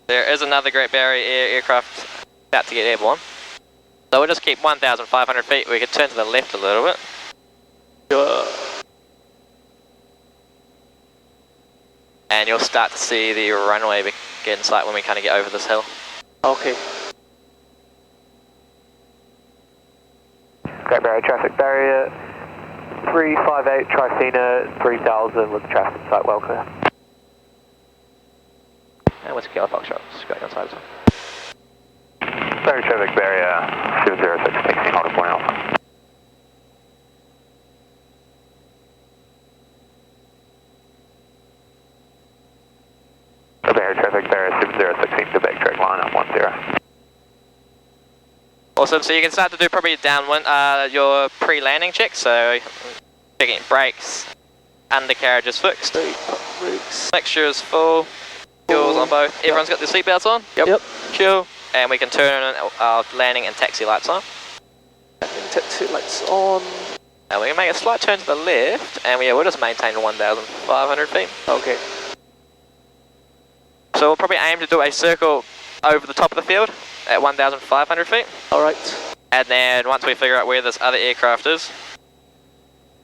There is another Great Barrier aircraft about to get airborne. So we'll just keep 1,500 feet. We could turn to the left a little bit. Sure. And you'll start to see the runway get in sight when we kind of get over this hill. Okay. Great Barrier traffic, barrier 358 Tryphene 3,000 with traffic in sight, well clear. And Whiskey Kilo Foxtrot, just going on side as well. Barrier traffic, barrier 706, taxing hold of point Alpha. Barrier traffic, barrier 706, seems to backtrack line up 10. Awesome, so you can start to do probably downwind, your pre-landing check, so checking brakes, undercarriage is fixed, Brakes. mixture is full, fuels on both, everyone's got their seatbelts on? Yep. Cool. And we can turn our landing and taxi lights on. Taxi lights on. And we can make a slight turn to the left, and we'll just maintain 1,500 feet. Okay. So we'll probably aim to do a circle over the top of the field at 1,500 feet. Alright. And then once we figure out where this other aircraft is,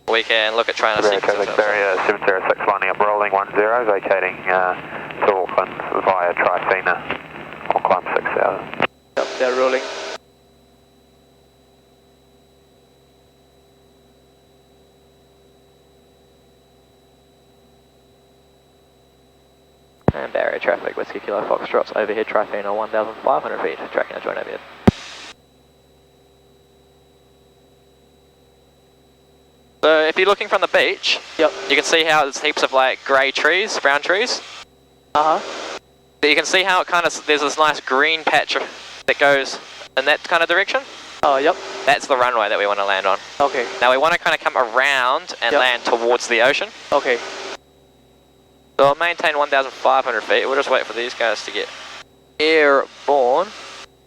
we can look at trying to sequence traffic, barrier 706 lining up, rolling 10, vacating to Auckland via Tryphene on climb 6,000. Yep, they're rolling. And barrier traffic, Whiskey Kilo Foxtrot's overhead Tryphene on 1,500 feet, tracking a joint overhead. So if you're looking from the beach, Yep. you can see how there's heaps of like grey trees, brown trees. Uh-huh. But you can see how it kind of, there's this nice green patch that goes in that kind of direction. Yep. That's the runway that we want to land on. Okay. Now we want to kind of come around and land towards the ocean. Okay. So I'll maintain 1,500 feet. We'll just wait for these guys to get airborne.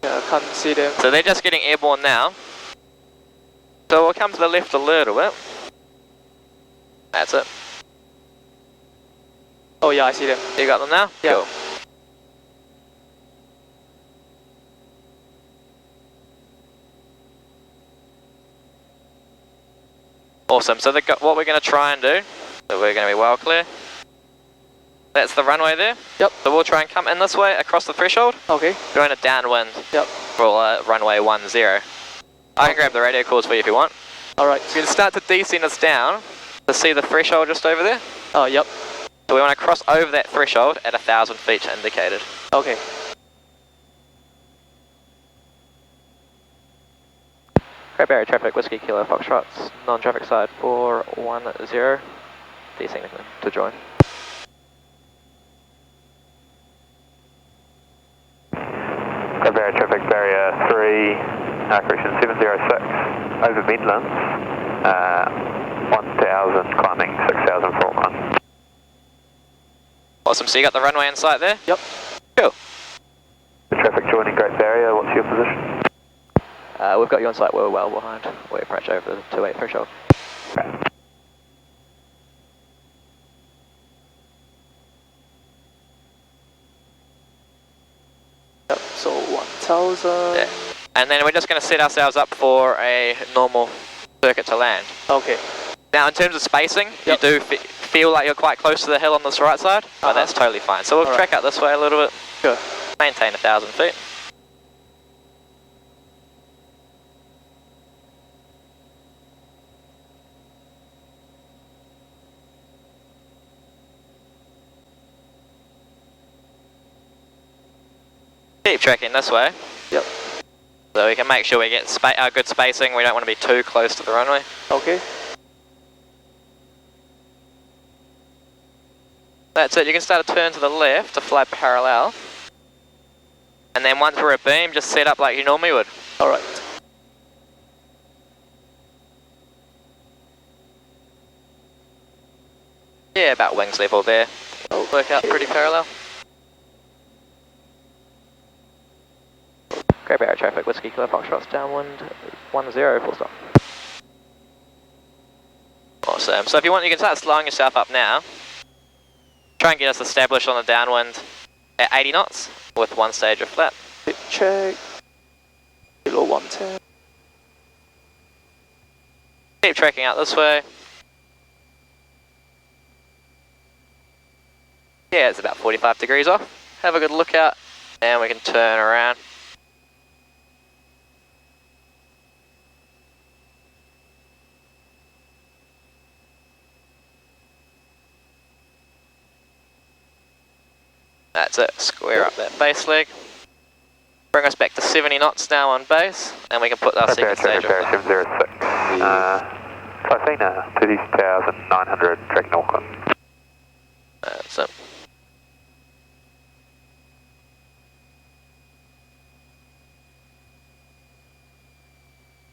Yeah, I can't see them. So they're just getting airborne now. So we'll come to the left a little bit. That's it. Oh yeah, I see them. You got them now? Yeah. Cool. Awesome, so what we're going to try and do, so we're going to be well clear. That's the runway there. Yep. So we'll try and come in this way across the threshold. Okay. Going to downwind. Yep. For runway 10. I can grab the radio calls for you if you want. Alright. You can start to descend us down to see the threshold just over there. Oh, yep. So we want to cross over that threshold at 1,000 feet indicated. Okay. Great Barrier traffic, Whiskey Kilo Foxtrots, non-traffic side 410, descending to join. Great Barrier traffic, barrier 706, over Midlands, 1,000 climbing 6,000 for Auckland. Awesome, so you got the runway in sight there? Yep. Cool. The traffic joining Great Barrier, what's your position? We've got you on site, we're well behind. We approach over the 28 threshold. Okay. 2000. Yeah. And then we're just going to set ourselves up for a normal circuit to land. Okay. Now in terms of spacing, Yep. you do feel like you're quite close to the hill on this right side, but that's totally fine. So we'll track out this way a little bit. Sure. Maintain 1,000 feet. Keep tracking this way. Yep. So we can make sure we get good spacing. We don't want to be too close to the runway. Okay. That's it. You can start to turn to the left to fly parallel. And then once we're abeam, just set up like you normally would. Alright. Yeah, about wings level there. It'll work out pretty parallel. Great Barrier traffic, Whiskey Kilo Foxtrot's downwind 10, full stop. Awesome. So if you want, you can start slowing yourself up now. Try and get us established on the downwind at 80 knots with one stage of flap. Hit check. Below 110. Keep tracking out this way. Yeah, it's about 45 degrees off. Have a good look out and we can turn around. That's it, square up that base leg. Bring us back to 70 knots now on base, and we can put our second stage on. 706. Cessna, 2,900, tracking Auckland. That's it.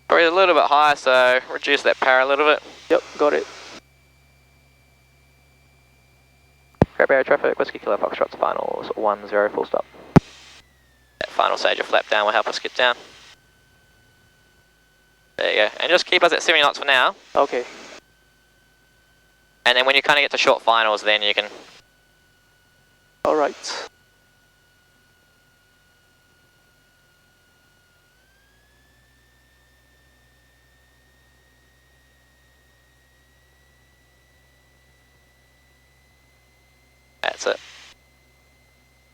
Probably a little bit higher, so reduce that power a little bit. Yep, got it. Great Barrier traffic, Whiskey Kilo Foxtrot's finals 10, full stop. That final stage of flap down will help us get down. There you go, and just keep us at 70 knots for now. Okay. And then when you kind of get to short finals, then you can... Alright. That's it.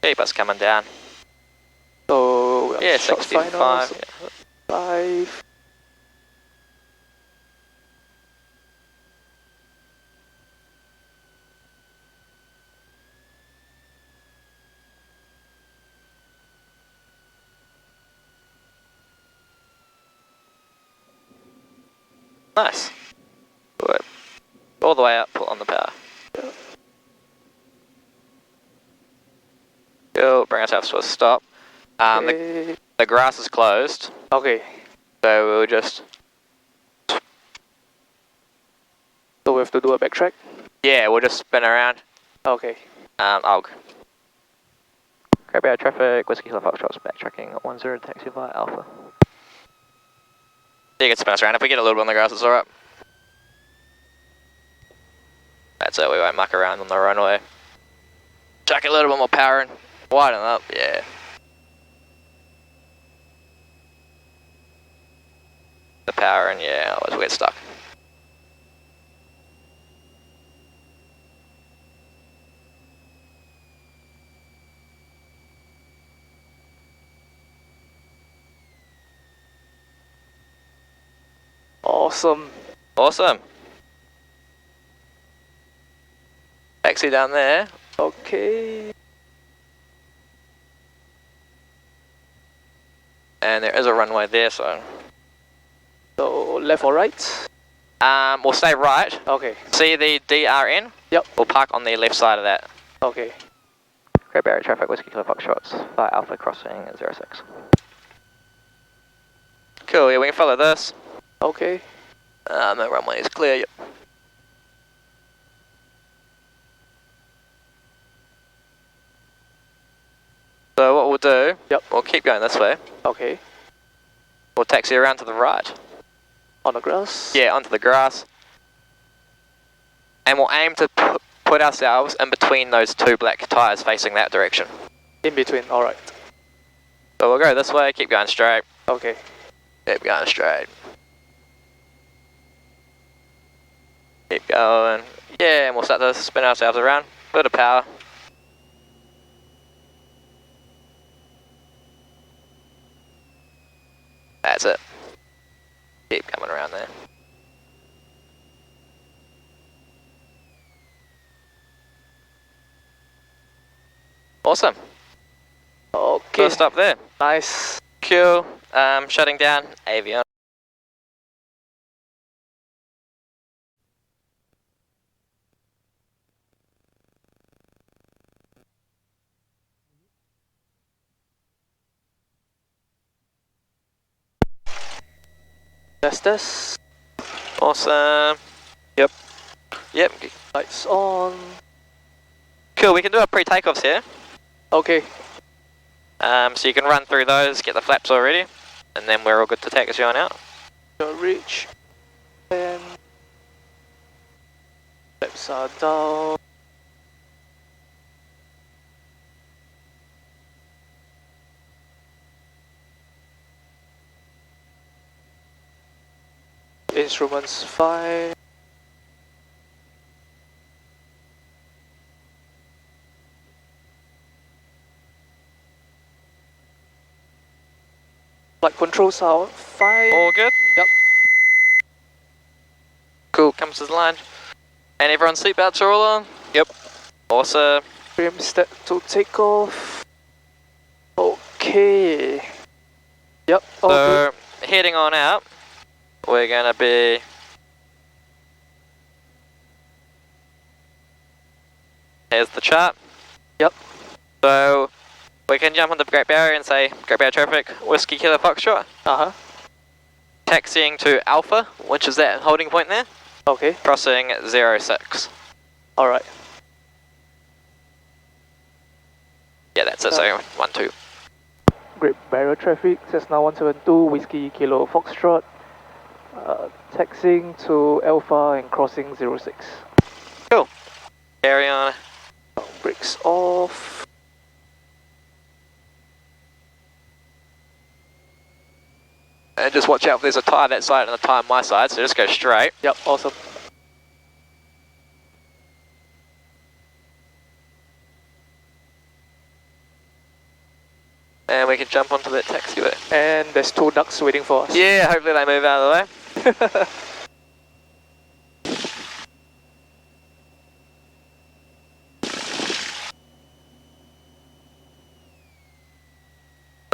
Keep us coming down. So, Yeah, short 65. finals, Yeah. 5. Nice. Good. All the way up, pull on the power. Yeah. Cool, bring ourselves to a stop. Okay. The grass is closed, Okay. so we'll just... So we have to do a backtrack? Yeah, we'll just spin around. Okay. I'll... Great Barrier traffic, Whiskey Kilo Foxtrot's backtracking 10, taxi via Alpha. You can spin us around. If we get a little bit on the grass, it's alright. That's it, we won't muck around on the runway. Chuck a little bit more power in. Widen up, yeah. The power in, yeah, otherwise we'll get stuck. Awesome. Awesome. Taxi down there. Okay. And there is a runway there, so... So, left or right? We'll stay right. Okay. See the DRN? Yep. We'll park on the left side of that. Okay. Great Barrier traffic, Whiskey Kilo Foxtrot's via Alpha crossing 06. Cool, yeah, we can follow this. Okay. The runway is clear, yep. So what we'll do, we'll keep going this way. Okay. We'll taxi around to the right. On the grass? Yeah, onto the grass. And we'll aim to put ourselves in between those two black tyres facing that direction. In between, alright. So we'll go this way, keep going straight. Okay. Keep going straight. Keep going. Yeah, and we'll start to spin ourselves around. Bit of power. That's it. Keep coming around there. Awesome. Okay. First stop there. Nice. Q, shutting down, Avion. Test. Awesome. Yep. Yep. Lights on. Cool, we can do our pre-takeoffs here. Okay. So you can run through those, get the flaps all ready, and then we're all good to take us on out. Reach. And flaps are down. Instruments fine. Flight controls are fine. All good? Yep. Cool, comes to the line. And everyone's seatbelts are all on? Yep. Awesome. Trim step to take off. Okay. Yep. All good. So, heading on out, we're gonna be... Here's the chart. Yep. So, we can jump on the Great Barrier and say, Great Barrier traffic, Whiskey Kilo Foxtrot. Uh-huh. Taxiing to Alpha, which is that holding point there. Okay. Crossing 06. Alright. Yeah, that's it, so 1, 2. Great Barrier traffic, Cessna 172, Whiskey Kilo Foxtrot. Taxiing to Alpha and crossing 06. Cool. Carry on. Brakes off. And just watch out if there's a tyre that side and a tyre on my side, so just go straight. Yep, awesome. And we can jump onto that taxiway. And there's 2 ducks waiting for us. Yeah, hopefully they move out of the way.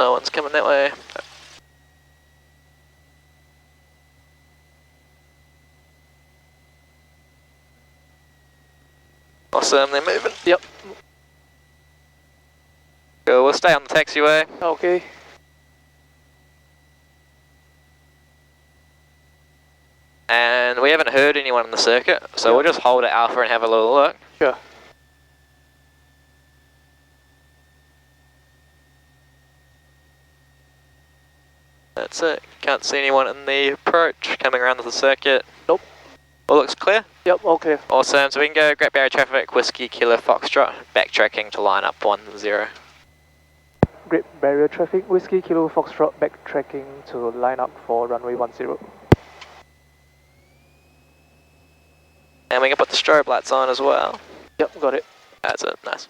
No one's coming that way. Awesome, they're moving. Yep. Cool, we'll stay on the taxiway. Okay. And we haven't heard anyone in the circuit, so we'll just hold at Alpha and have a little look. Sure. That's it. Can't see anyone in the approach coming around to the circuit. Nope. All looks clear? Yep, all clear. Awesome, so we can go Great Barrier traffic, Whiskey Kilo Foxtrot, backtracking to line up 10. Great Barrier traffic, Whiskey Kilo Foxtrot, backtracking to line up for runway 10. And we can put the strobe lights on as well. Yep, got it. That's it, nice.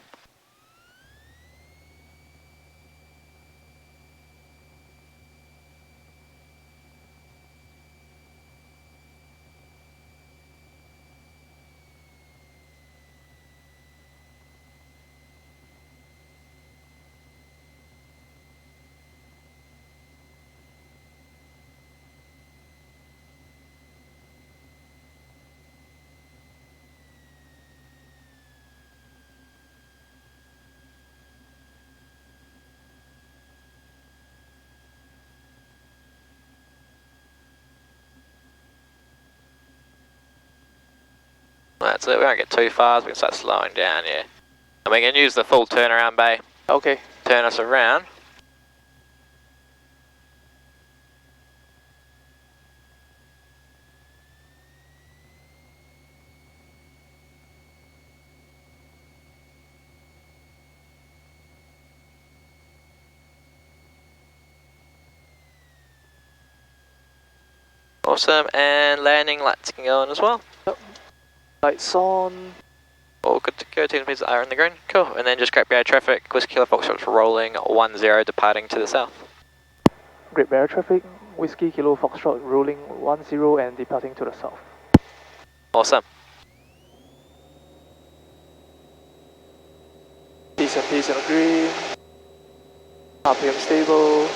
That's it, we won't get too fast, we can start slowing down, yeah. And we can use the full turnaround bay. Okay. Turn us around. Awesome, and landing lights can go on as well. Yep. Lights on. All good to go, team speeds are in the green. Cool, and then just Great Barrier traffic, Whiskey Kilo Foxtrot rolling 10 departing to the south. Great Barrier traffic, Whiskey Kilo Foxtrot rolling 10 and departing to the south. Awesome. Peace and peace on the green. RPM stable.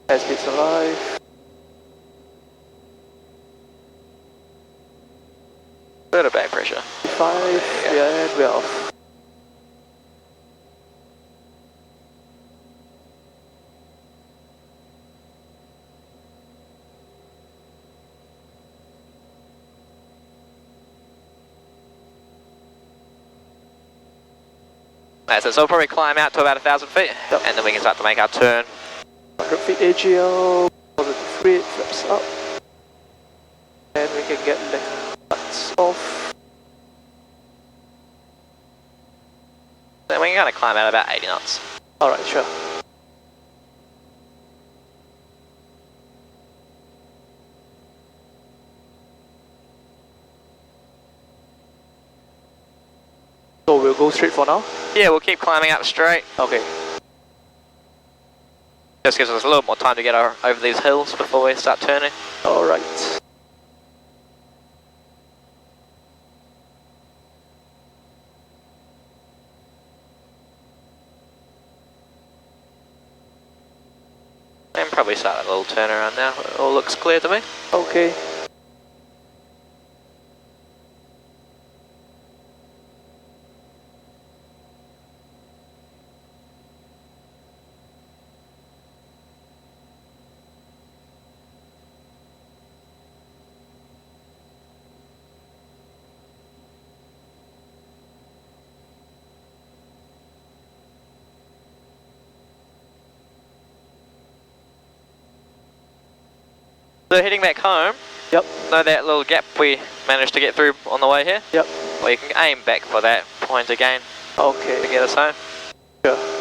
Airspeed's alive. Bit of back pressure. 5, yeah, and we're off. Nice, so we'll probably climb out to about 1,000 feet, yep. And then we can start to make our turn. 100 feet AGL, positive 3, flaps up. And we can get the lights off. Then we can kind of climb out about 80 knots. Alright, sure. So we'll go straight for now? Yeah, we'll keep climbing up straight. Okay. Just gives us a little more time to get over these hills before we start turning. Alright. And probably start a little turnaround now. It all looks clear to me. Okay. So heading back home. Yep. Know that little gap we managed to get through on the way here? Yep. Well, you can aim back for that point again Okay. to get us home. Sure.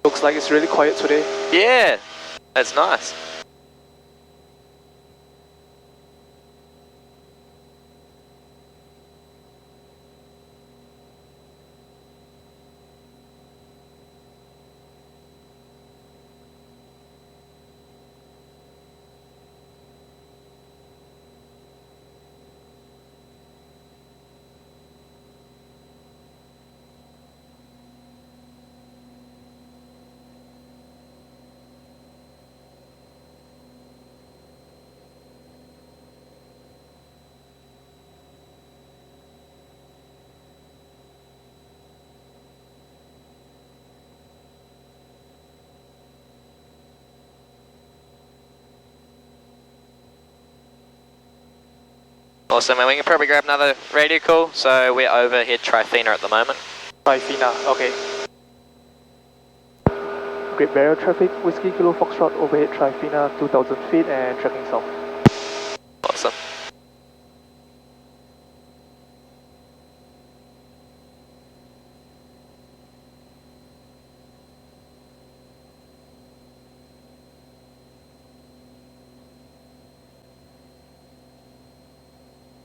Looks like it's really quiet today. Yeah, that's nice. Awesome, and we can probably grab another radio call. So we're overhead Trifina at the moment. Trifina, okay. Great Barrier traffic, Whiskey Kilo Foxtrot overhead Trifina 2000 feet and tracking south. Awesome.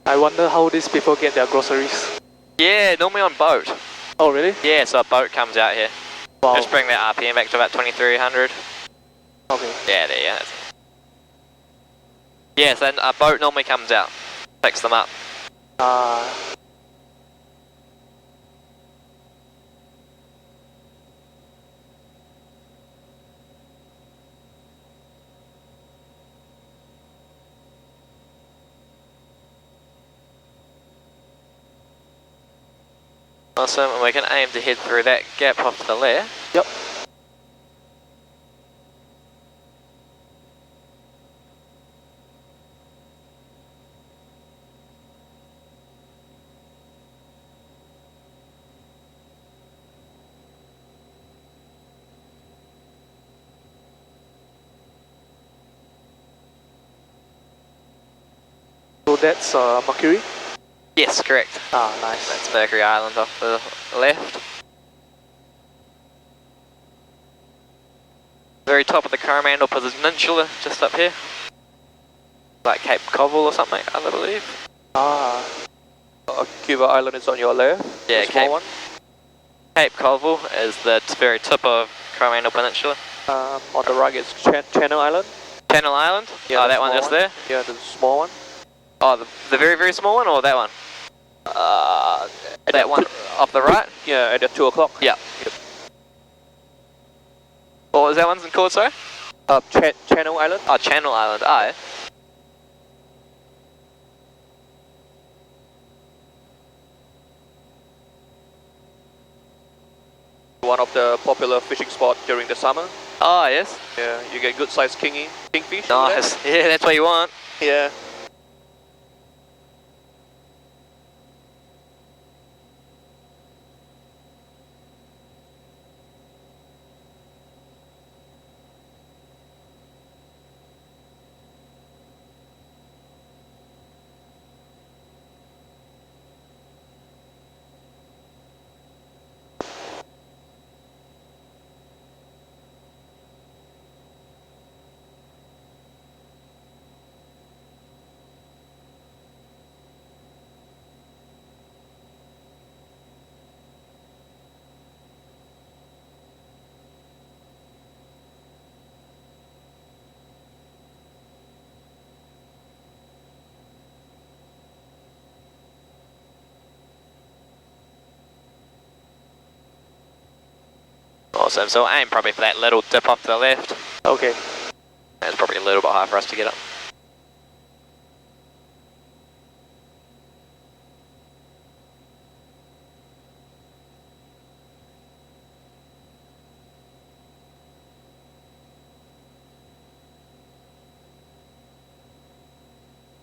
I wonder how these people get their groceries. Yeah, normally on boat. Oh really? Yeah, so a boat comes out here. Wow. Just bring that RPM back to about 2300. Okay. Yeah, there you go. Yes, and a boat normally comes out, picks them up. Awesome, and we can aim to head through that gap off to the left. Yep. So that's Mercury? Yes, correct. Ah, nice. That's Mercury Island off the left. Very top of the Coromandel Peninsula, just up here. Like Cape Colville or something, I believe. Ah. Cuba Island is on your left. Yeah, the small one. Cape Colville is the very tip of Coromandel Peninsula. On the right is Channel Island. Channel Island? Yeah, oh, the that one small just there? Yeah, the small one. Oh, the very, very small one, or that one? That one off the right? Yeah, at 2 o'clock. Yeah. Yep. What was that one called, sorry? Channel Island. Oh, Channel Island, aye. One of the popular fishing spots during the summer. Oh, yes. Yeah, you get good sized kingfish. Nice. Yeah, that's what you want. Yeah. Awesome, so aim probably for that little dip off to the left. Okay. That's probably a little bit high for us to get up.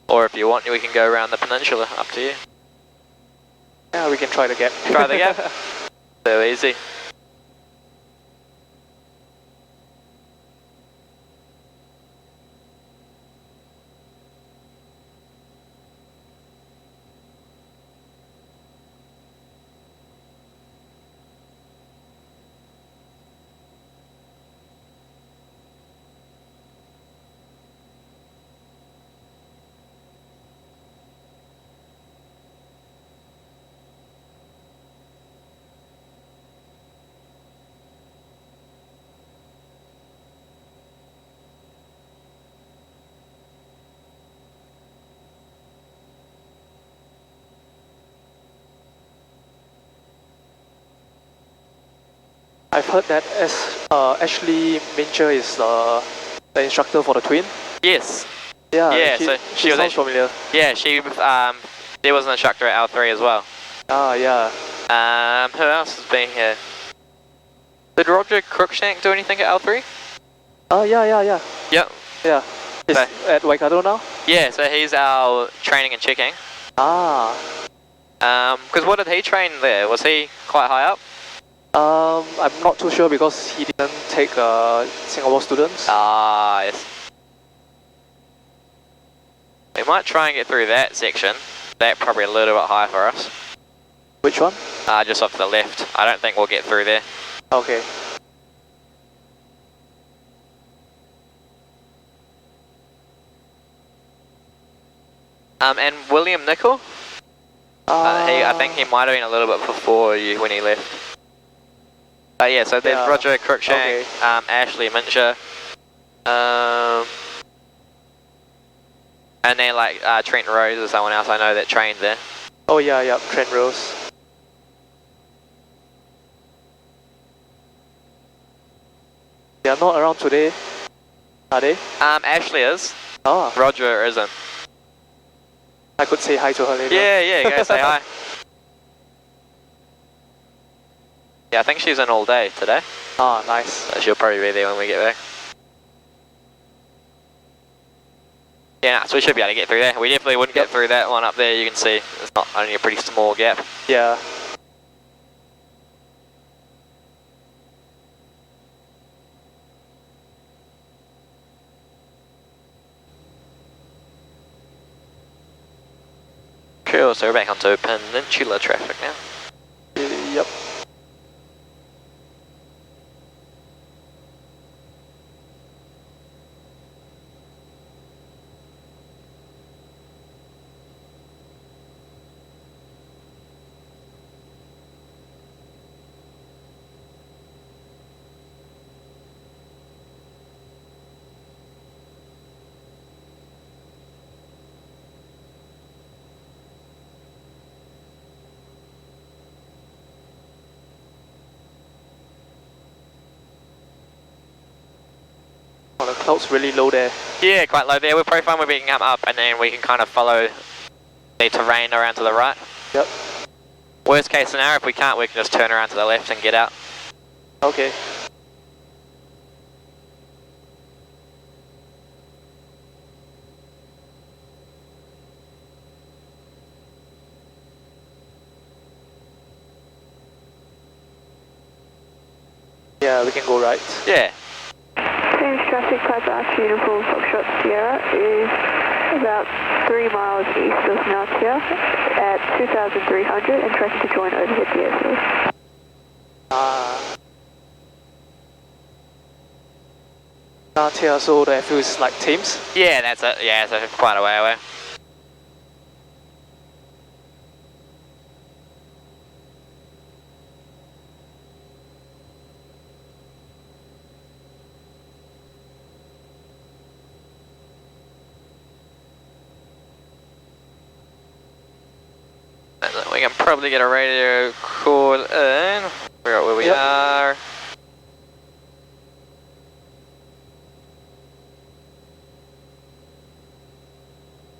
Or if you want, we can go around the peninsula, up to you. Yeah, we can try the gap. Try the gap? So easy. I've heard that Ashley Mincher is the instructor for the twin. Yes. Yeah, Yeah, so she was sounds familiar. Yeah, she was an instructor at L3 as well. Ah, yeah. Who else has been here? Did Roger Crookshank do anything at L3? Yeah. Yep. Yeah. He's So- at Waikato now? Yeah, so he's our training and checking. Ah. Because what did he train there? Was he quite high up? I'm not too sure because he didn't take Singapore students. Ah, yes. We might try and get through that section. That's probably a little bit high for us. Which one? Just off to the left. I don't think we'll get through there. Okay. And William Nicol? I think he might have been a little bit before you when he left. But yeah, so there's Yeah. Roger Crookshank, Okay. Ashley Mincher, and then like Trent Rose or someone else I know that trained there. Oh yeah, Trent Rose. They are not around today, are they? Ashley is. Ah, Roger isn't. I could say hi to her later. Yeah, go say hi. Yeah, I think she's in all day today. Ah, nice. So she'll probably be there when we get back. Yeah, so we should be able to get through there. We definitely wouldn't get through that one up there, you can see. It's not only a pretty small gap. Yeah. Cool, so we're back onto peninsula traffic now. Yep. Oh, the cloud's really low there. Yeah, quite low there. We're probably fine. We can come up and then we can kind of follow the terrain around to the right. Yep. Worst case scenario, if we can't, we can just turn around to the left and get out. Okay. Yeah, we can go right. Yeah. Thames traffic, Piper Uniform Foxtrot Sierra is about 3 miles east of Nautia at 2,300 and tracking to join overhead the airfield. Nautia, so the airfield is like Thames? Yeah, that's it. Yeah, it's quite a way away. We can probably get a radio call in. Figure out where we are.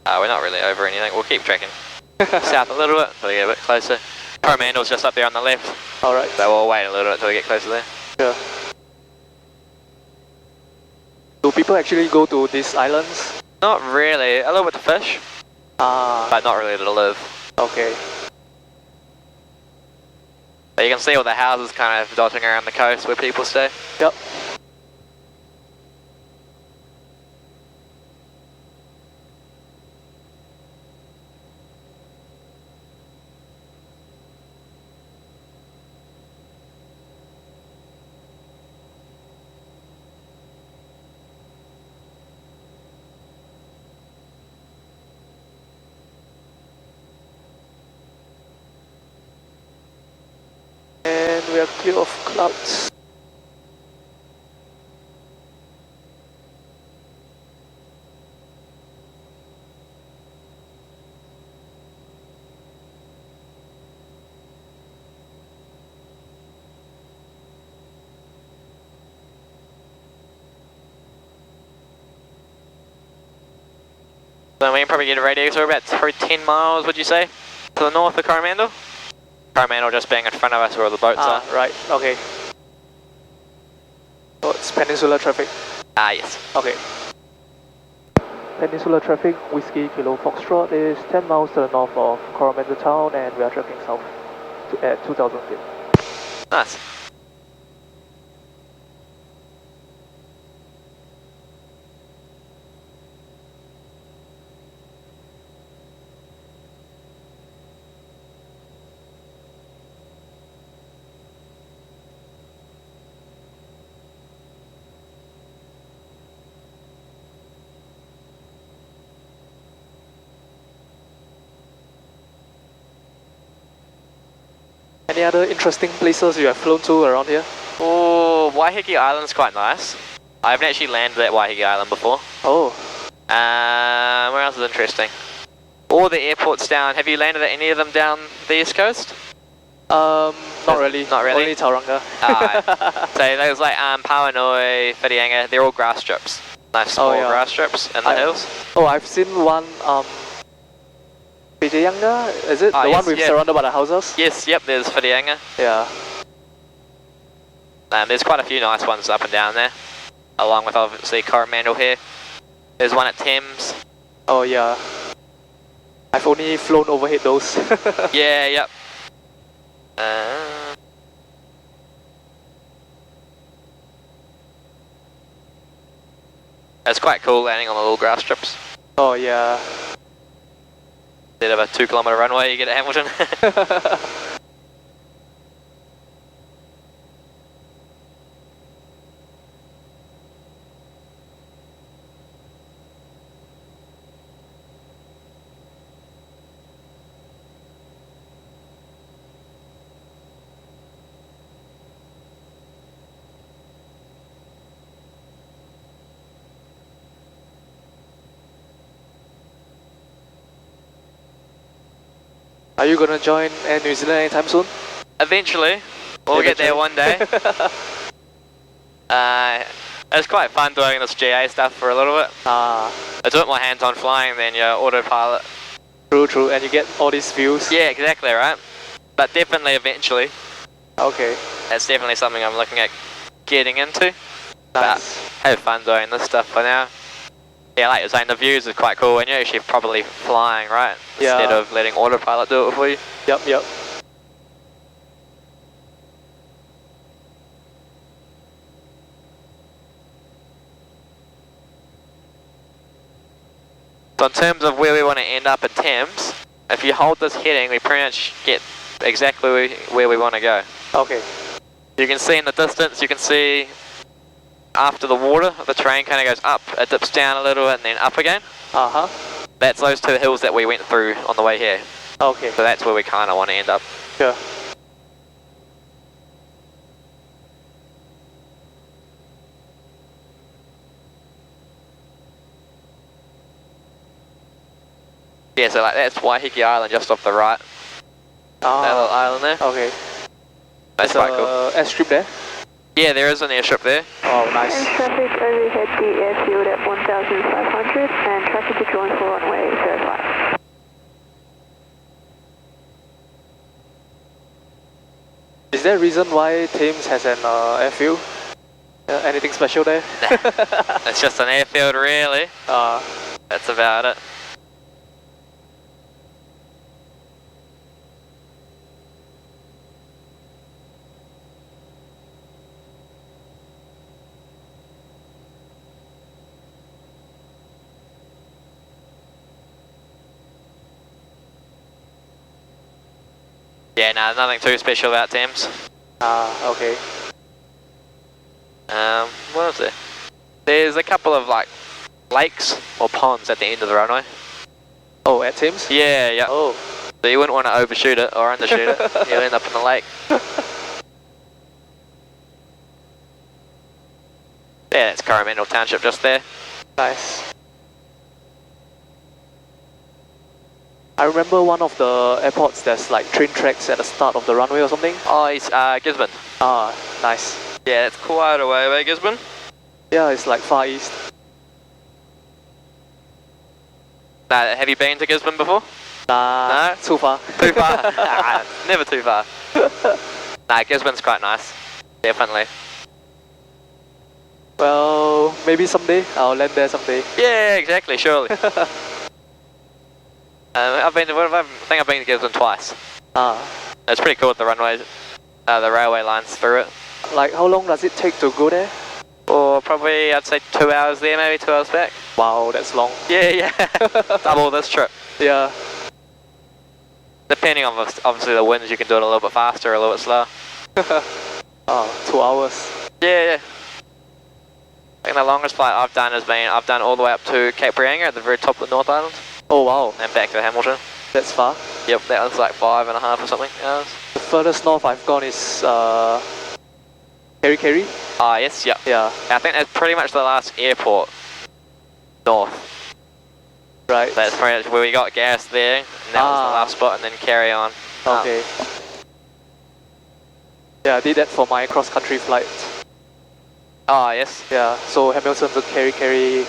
We're not really over anything. We'll keep tracking south a little bit until we get a bit closer. Coromandel's just up there on the left. Alright. So we'll wait a little bit until we get closer there. Yeah. Do people actually go to these islands? Not really. A little bit to fish. But not really to live. Okay. But you can see all the houses kind of dotting around the coast where people stay. Yep. And we are clear of clouds. So we can probably get a radio, so we're about 10 miles, would you say? To the north of Coromandel? Coromandel just being in front of us where all the boats are. Right, okay. Oh, it's peninsular traffic. Yes. Okay. Peninsular traffic, Whiskey Kilo Foxtrot is 10 miles to the north of Coromandel town and we are tracking south at 2,000 feet. Nice. Any other interesting places you have flown to around here? Oh, Waiheke Island's quite nice. I haven't actually landed at Waiheke Island before. Oh. Where else is interesting? All the airports down. Have you landed at any of them down the east coast? Not really. Not really? Only Tauranga. So there's like Pauanui, Whitianga, they're all grass strips. Nice small grass strips in the hills. Oh, I've seen one, Whitianga, is it? The one surrounded by the houses? Yes, yep, there's Whitianga. Yeah. There's quite a few nice ones up and down there, along with obviously Coromandel here. There's one at Thames. Oh yeah. I've only flown overhead those. Yeah, yep. It's quite cool landing on the little grass strips. Oh yeah. Instead of a 2-kilometre runway you get at Hamilton. Are you gonna join Air New Zealand anytime soon? Eventually. We'll get there one day. It's quite fun doing this GA stuff for a little bit. It's a bit more hands-on flying than your autopilot. True, and you get all these views. Yeah, exactly, right? But definitely eventually. Okay. That's definitely something I'm looking at getting into. Nice. But have fun doing this stuff for now. Yeah, like you're saying, the views is quite cool when you're actually probably flying, right? Yeah. Instead of letting autopilot do it for you. Yep. So in terms of where we want to end up in Thames, if you hold this heading, we pretty much get exactly where we want to go. Okay. You can see in the distance, you can see after the water, the terrain kind of goes up, it dips down a little and then up again. That's those two hills that we went through on the way here. Okay. So that's where we kind of want to end up. Sure. Yeah, so like that's Waiheke Island just off the right. That little island there. Okay. That's quite cool. Airstrip there? Yeah, there is an airstrip there. Oh, nice. And traffic overhead the airfield at 1,500 and traffic to join for runway 05. Is there a reason why Thames has an airfield? Anything special there? It's just an airfield really. That's about it. Yeah, no, nothing too special about Thames. Okay. What was there? There's a couple of like lakes or ponds at the end of the runway. Oh, at Thames? Yeah, yeah. Oh. So you wouldn't want to overshoot it or undershoot it. You'll end up in the lake. Yeah, that's Coromandel Township just there. Nice. I remember one of the airports, there's like train tracks at the start of the runway or something. Oh, it's Gisborne. Nice. Yeah, it's quite a way away, Gisborne. Yeah, it's like Far East. Have you been to Gisborne before? No? Too far. Too far? Never too far. Gisborne's quite nice. Definitely. Well, maybe someday. I'll land there someday. Yeah, exactly, surely. I think I've been to Gisborne twice. It's pretty cool with the runways, the railway lines through it. Like, how long does it take to go there? Or probably, I'd say 2 hours there, maybe 2 hours back. Wow, that's long. Yeah. Double this trip. Yeah. Depending on obviously the winds, you can do it a little bit faster or a little bit slower. 2 hours. Yeah. I think the longest flight I've done I've done all the way up to Cape Reinga at the very top of the North Island. Oh wow. And back to Hamilton. That's far. Yep, that was like 5.5 or something hours. The furthest north I've gone is Kerry. Yes, yep. Yeah. I think that's pretty much the last airport north. Right. That's pretty much where we got gas there, and that was the last spot, and then carry on. Okay. Yeah, I did that for my cross-country flight. Yes. Yeah, so Hamilton to Kerry and...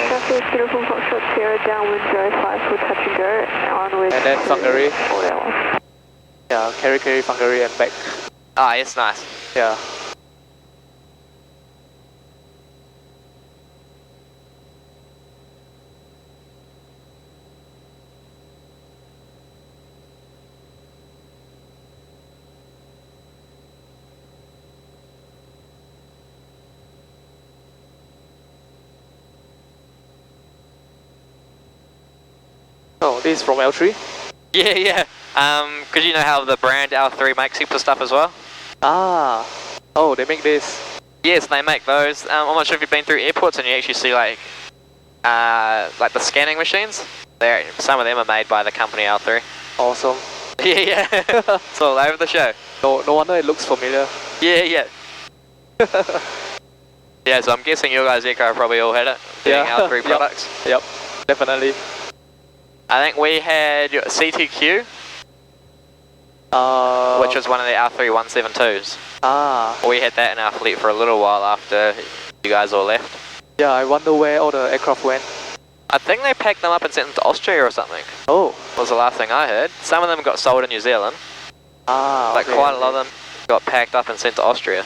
Traffic, beautiful Foxtrot Sierra, downwind 05 for touch and go, onwards. And then Whangarei. Yeah, Kerry, Whangarei and back. Yes, nice. Yeah. Oh, this is from L3? Yeah, yeah. Cause you know how the brand L3 makes heaps of stuff as well? Ah, oh, they make this. Yes, they make those. I'm not sure if you've been through airports and you actually see like the scanning machines. Some of them are made by the company L3. Awesome. Yeah, yeah. It's all over the show. No wonder it looks familiar. Yeah, yeah. Yeah, so I'm guessing your guys' aircraft probably all had it, being L3 products. Yep, definitely. I think we had CTQ, which was one of the L3 172s. Ah. We had that in our fleet for a little while after you guys all left. Yeah, I wonder where all the aircraft went. I think they packed them up and sent them to Austria or something. Oh. Was the last thing I heard. Some of them got sold in New Zealand. Ah, like quite a lot of them got packed up and sent to Austria.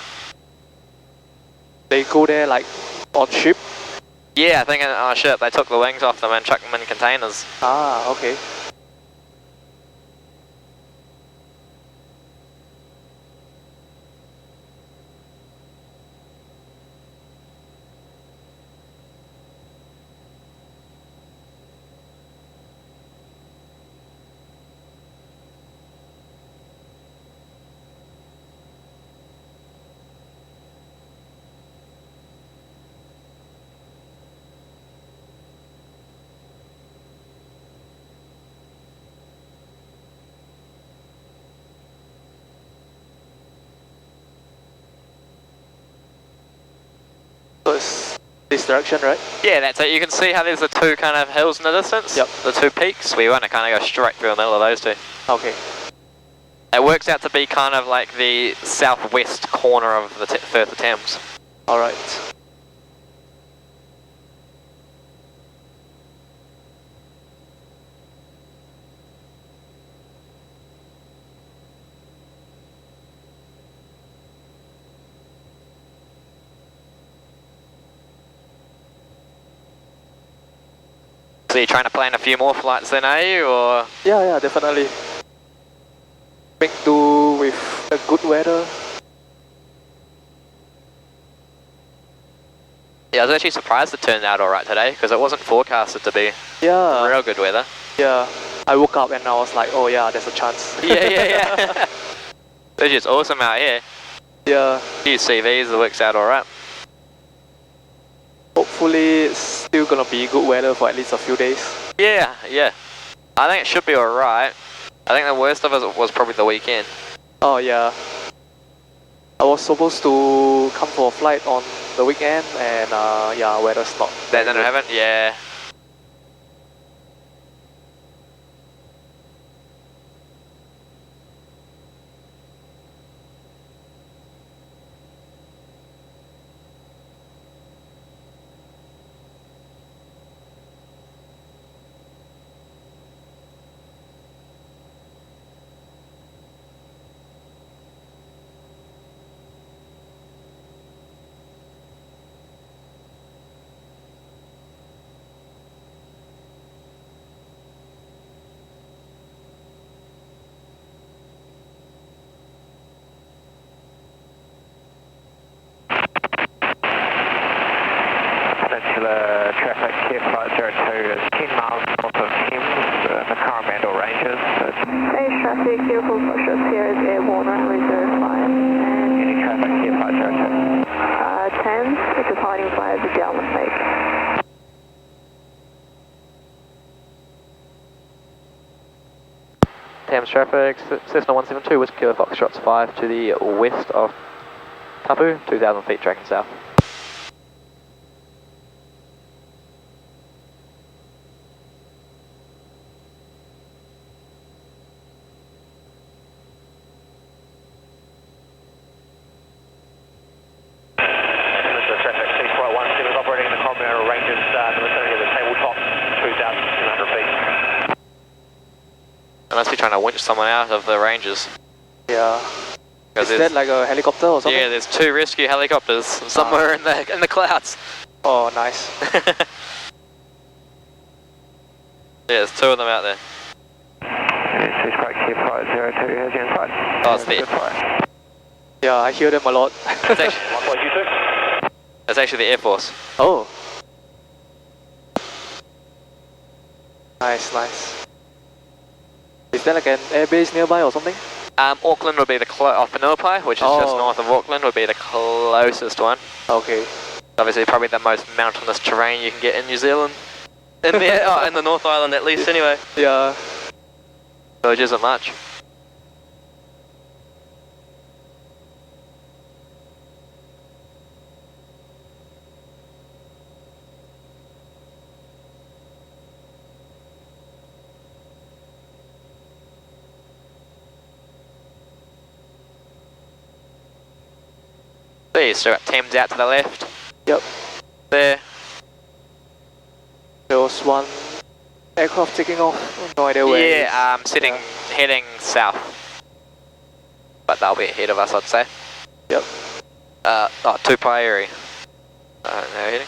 They go there like on ship? Yeah, I think on a ship. They took the wings off them and chucked them in containers. Ah, okay. So it's this direction, right? Yeah, that's it. You can see how there's the two kind of hills in the distance? Yep. The two peaks. We want to kind of go straight through the middle of those two. Okay. It works out to be kind of like the southwest corner of the Firth of Thames. Alright. So you're trying to plan a few more flights then, are you, or? Yeah, definitely. Make do with the good weather. Yeah, I was actually surprised it turned out alright today, because it wasn't forecasted to be real good weather. Yeah, I woke up and I was like, oh yeah, there's a chance. Yeah. It's just awesome out here. Yeah. Few CVs, it works out alright. Hopefully it's still gonna be good weather for at least a few days. Yeah. I think it should be alright. I think the worst of it was probably the weekend. Oh yeah. I was supposed to come for a flight on the weekend and yeah, weather's not. That didn't happen? Yeah. Traffic here, flight 02 is 10 miles north of Thames, the Coromandel Ranges. Hey, traffic, beautiful Foxtrot Sierra is airborne, runway 05. And any traffic here, flight 02? Thames, departing via the Dalman Lake. Thames traffic, Cessna 172 with Kilo Foxtrots 5 to the west of Tapu, 2,000 feet tracking south. I must be trying to winch someone out of the ranges. Yeah. Is that like a helicopter or something? Yeah, there's two rescue helicopters somewhere in the clouds. Oh, nice. Yeah, there's two of them out there. Oh, it's the Yeah, I hear them a lot. It's actually the Air Force. Oh. Nice. Is there like an airbase nearby or something? Auckland would be the Whenuapai, which is just north of Auckland, would be the closest one. Okay. Obviously, probably the most mountainous terrain you can get in New Zealand. In the North Island, at least, anyway. Yeah. Which isn't much. See, so got Thames out to the left. Yep. There. There was one aircraft taking off. No idea where. Yeah, heading south. But they'll be ahead of us, I'd say. Yep. Tupai Erie. No heading.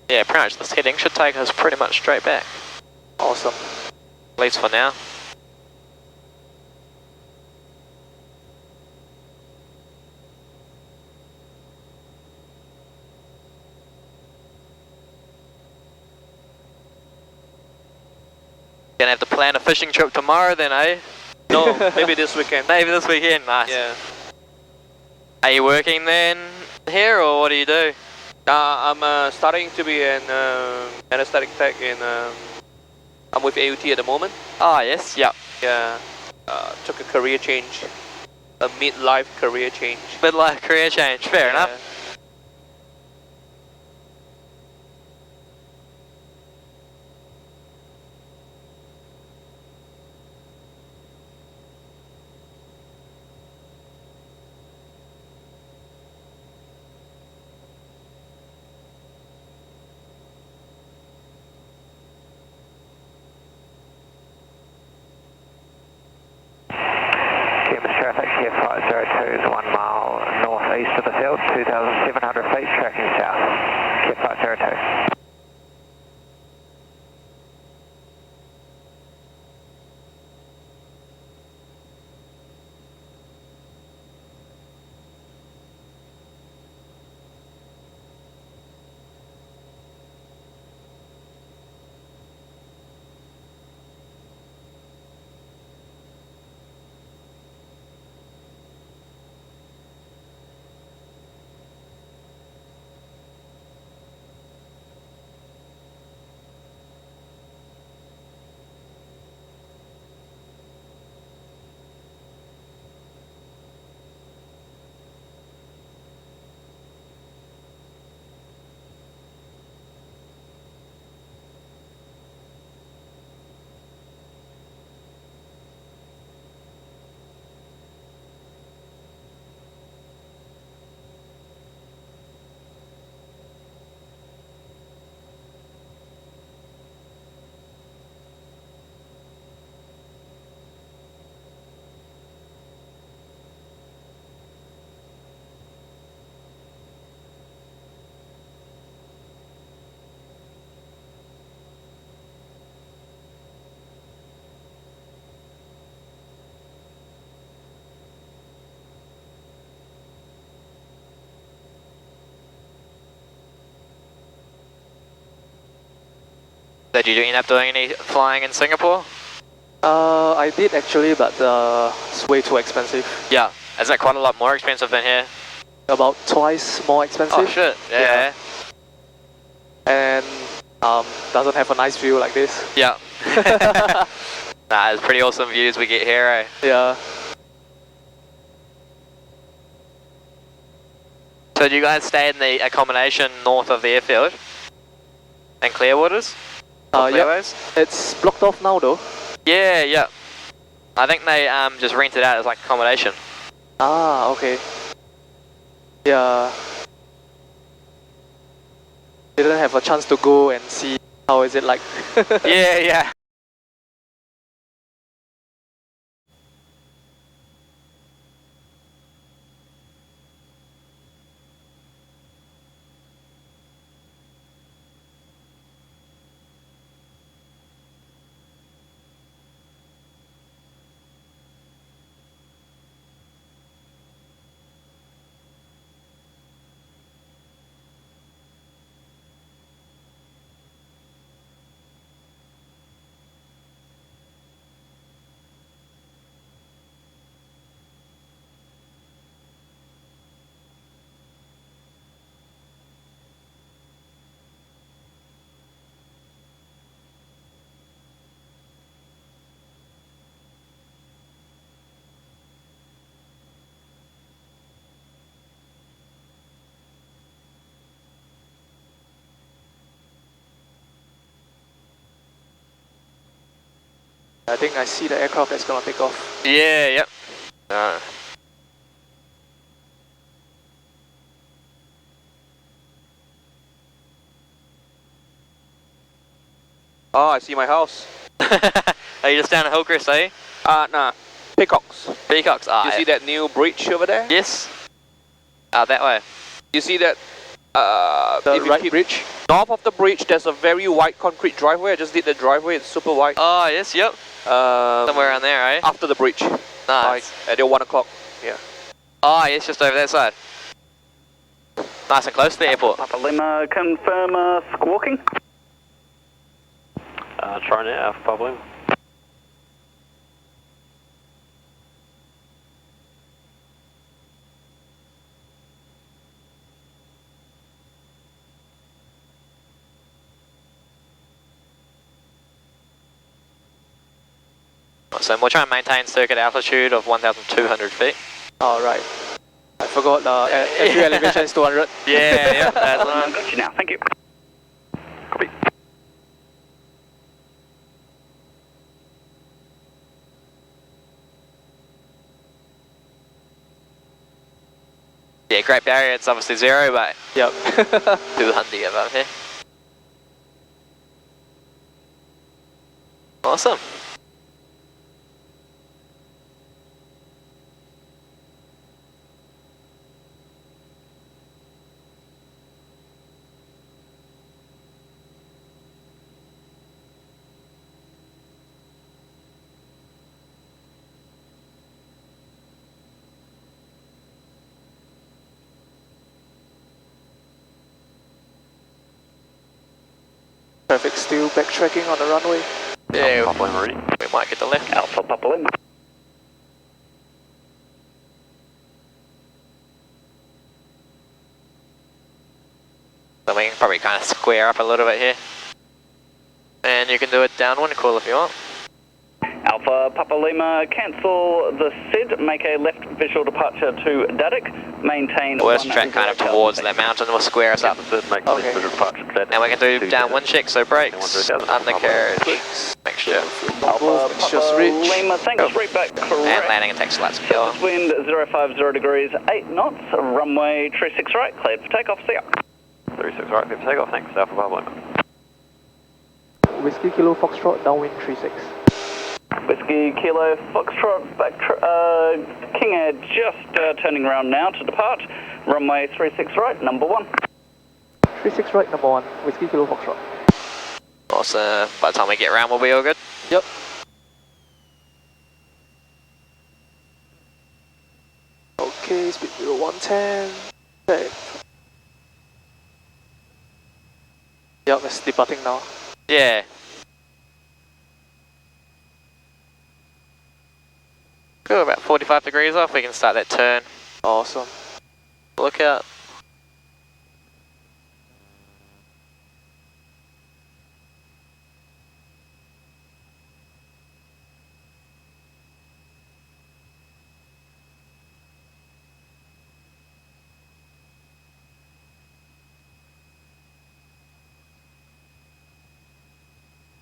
Yeah, pretty much this heading should take us pretty much straight back. Awesome. At least for now. Gonna have to plan a fishing trip tomorrow then, eh? No, maybe this weekend. Maybe this weekend, nice. Yeah. Are you working then here, or what do you do? I'm starting to be an anesthetic tech in. I'm with AUT at the moment. Oh yes, yep. Yeah. Took a career change, a mid-life career change. Midlife career change, fair enough. Traffic here, 502 is 1 mile northeast of the field, 2,700 feet, tracking south. Here, 502. Did you end up doing any flying in Singapore? I did actually, but it's way too expensive. Yeah. Is that quite a lot more expensive than here? About twice more expensive. Oh shit, yeah. and doesn't have a nice view like this. Yeah. Nah, it's pretty awesome views we get here, eh? Yeah. So do you guys stay in the accommodation north of the airfield? And Clearwaters? Yeah. It's blocked off now though. Yeah, yeah. I think they just rent it out as like accommodation. Ah, okay. Yeah. Didn't have a chance to go and see how is it like. Yeah, yeah. I think I see the aircraft that's gonna take off. Yeah, yep. Oh, I see my house. Are you just down at Hillcrest, are you? Nah. Peacocks. Peacocks, ah. You see that new bridge over there? Yes. That way. You see that? The right bridge? North of the bridge, there's a very wide concrete driveway. I just did the driveway. It's super wide. Oh, yes, yep. Somewhere around there, eh? After the bridge. Nice. Like, at 1 o'clock. Yeah. Oh, yes, just over that side. Nice and close to the airport. Papa Lima, confirm squawking. Try now, Papa Lima. So we'll try and maintain circuit altitude of 1,200 feet. Oh, right. I forgot entry elevation is 200. Yeah, yeah, that's one. Got you now, thank you. Copy. Yeah, Great Barrier, it's obviously 0, but Yep. 200 above here. Awesome. Traffic still backtracking on the runway. Yeah, Papa Lima ready. we might get the left. Alpha Papa Lima. So we can probably kind of square up a little bit here. And you can do a downwind call if you want. Alpha Papa Lima, cancel the SID, make a left visual departure to Dadik, maintain... We'll just track kind of towards that mountain, we'll square us up. Make Okay. visual departure to that. And we can do downwind checks, so brakes, undercarriage, mixture, Alpha Mixture's Papa reach. Lima, thanks, Go. read back and correct. landing and taxi lights pure. Wind 050 degrees, 8 knots, runway 36 right, cleared for takeoff, see ya. 36 right, clear for takeoff, thanks, Alpha Papa Lima. Whiskey Kilo Foxtrot, downwind 36. Whiskey Kilo Foxtrot, King Air just turning around now to depart, runway 36 right, number 1. 36 right, number 1, Whiskey Kilo Foxtrot. Awesome, by the time we get around we'll be all good. Yep. Okay, speed below 110. Okay. Yep, it's departing now. Yeah. Go about 45 degrees off, we can start that turn. Awesome. Look out.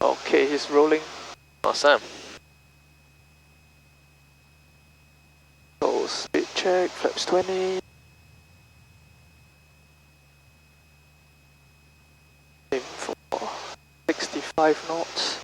Okay, he's rolling. Awesome. So speed check, flaps 20. Aim for 65 knots.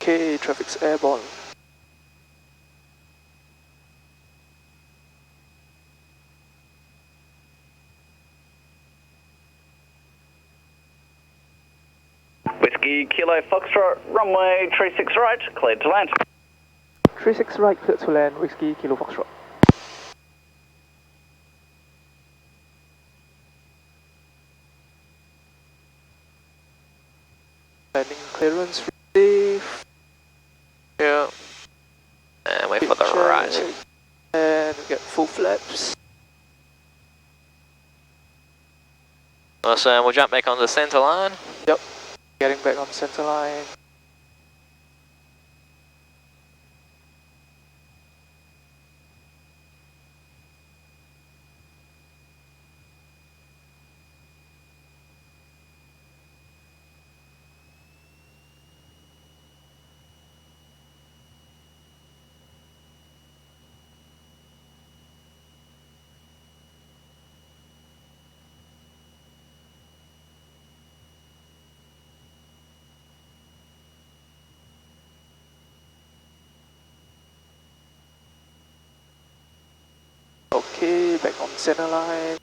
Okay, traffic's airborne. Whiskey Kilo Foxtrot, runway 36 right, cleared to land. 36 right, clear to land, Whiskey Kilo Foxtrot. Landing clearance received. Yeah. And wait for the Check. right. And we get full flaps. Awesome, we'll jump back on the center line. Yep, getting back on center line. Okay, back on center line.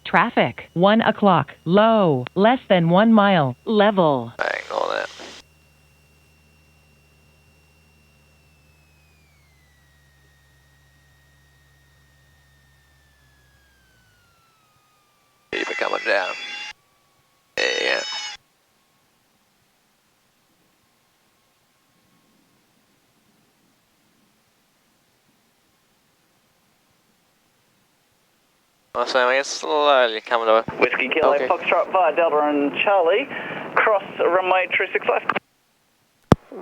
Traffic, 1 o'clock, low, less than 1 mile, level. Ignore that. Keep it coming down. Yeah. Awesome, we're slowly coming to it. Whiskey Kilo Okay. Foxtrot via Delta and Charlie, cross runway 36 left.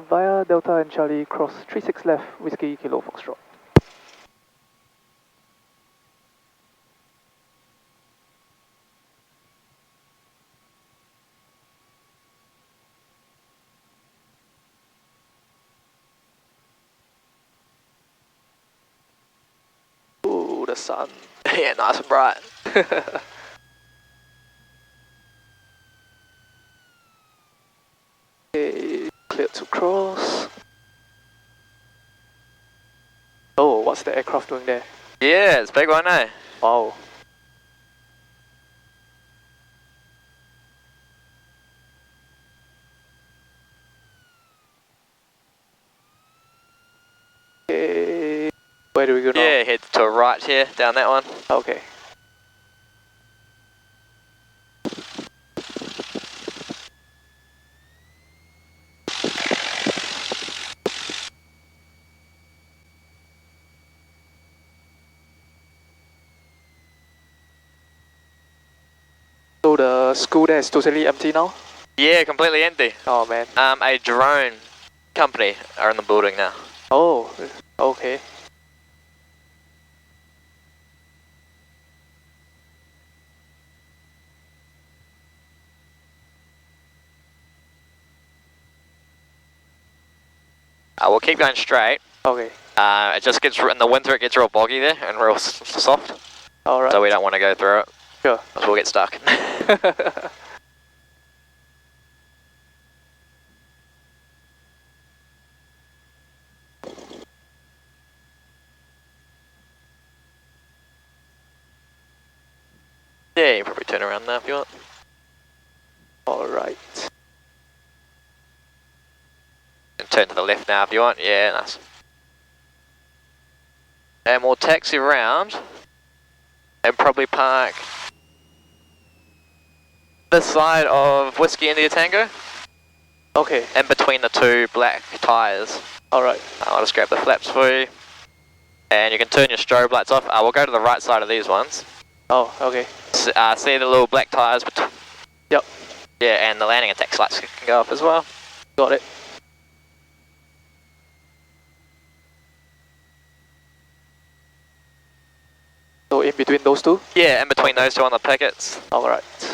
Via Delta and Charlie, cross 36 left, Whiskey Kilo Foxtrot. Ooh, the sun. Yeah, nice and bright. Okay, clear to cross. Oh, what's the aircraft doing there? Yeah, it's a big one, eh? Wow. Okay, where do we go now? Yeah, head to right here, down that one. Okay. So the school there is totally empty now? Yeah, completely empty. Oh man. A drone company are in the building now. Oh, okay. We'll keep going straight. Okay. It just gets, in the winter it gets real boggy there and real soft. Alright. So we don't want to go through it. Sure. Because we'll get stuck. around now if you want. Alright. And turn to the left now if you want. Yeah, nice. And we'll taxi around and probably park this side of Whiskey India Tango. Okay. And between the two black tyres. Alright. I'll just grab the flaps for you. And you can turn your strobe lights off. We'll go to the right side of these ones. Oh, okay. See the little black tyres? Yep. Yeah, and the landing and taxi lights can go off as well. Got it. So in between those two? Yeah, in between those two on the pickets. Alright.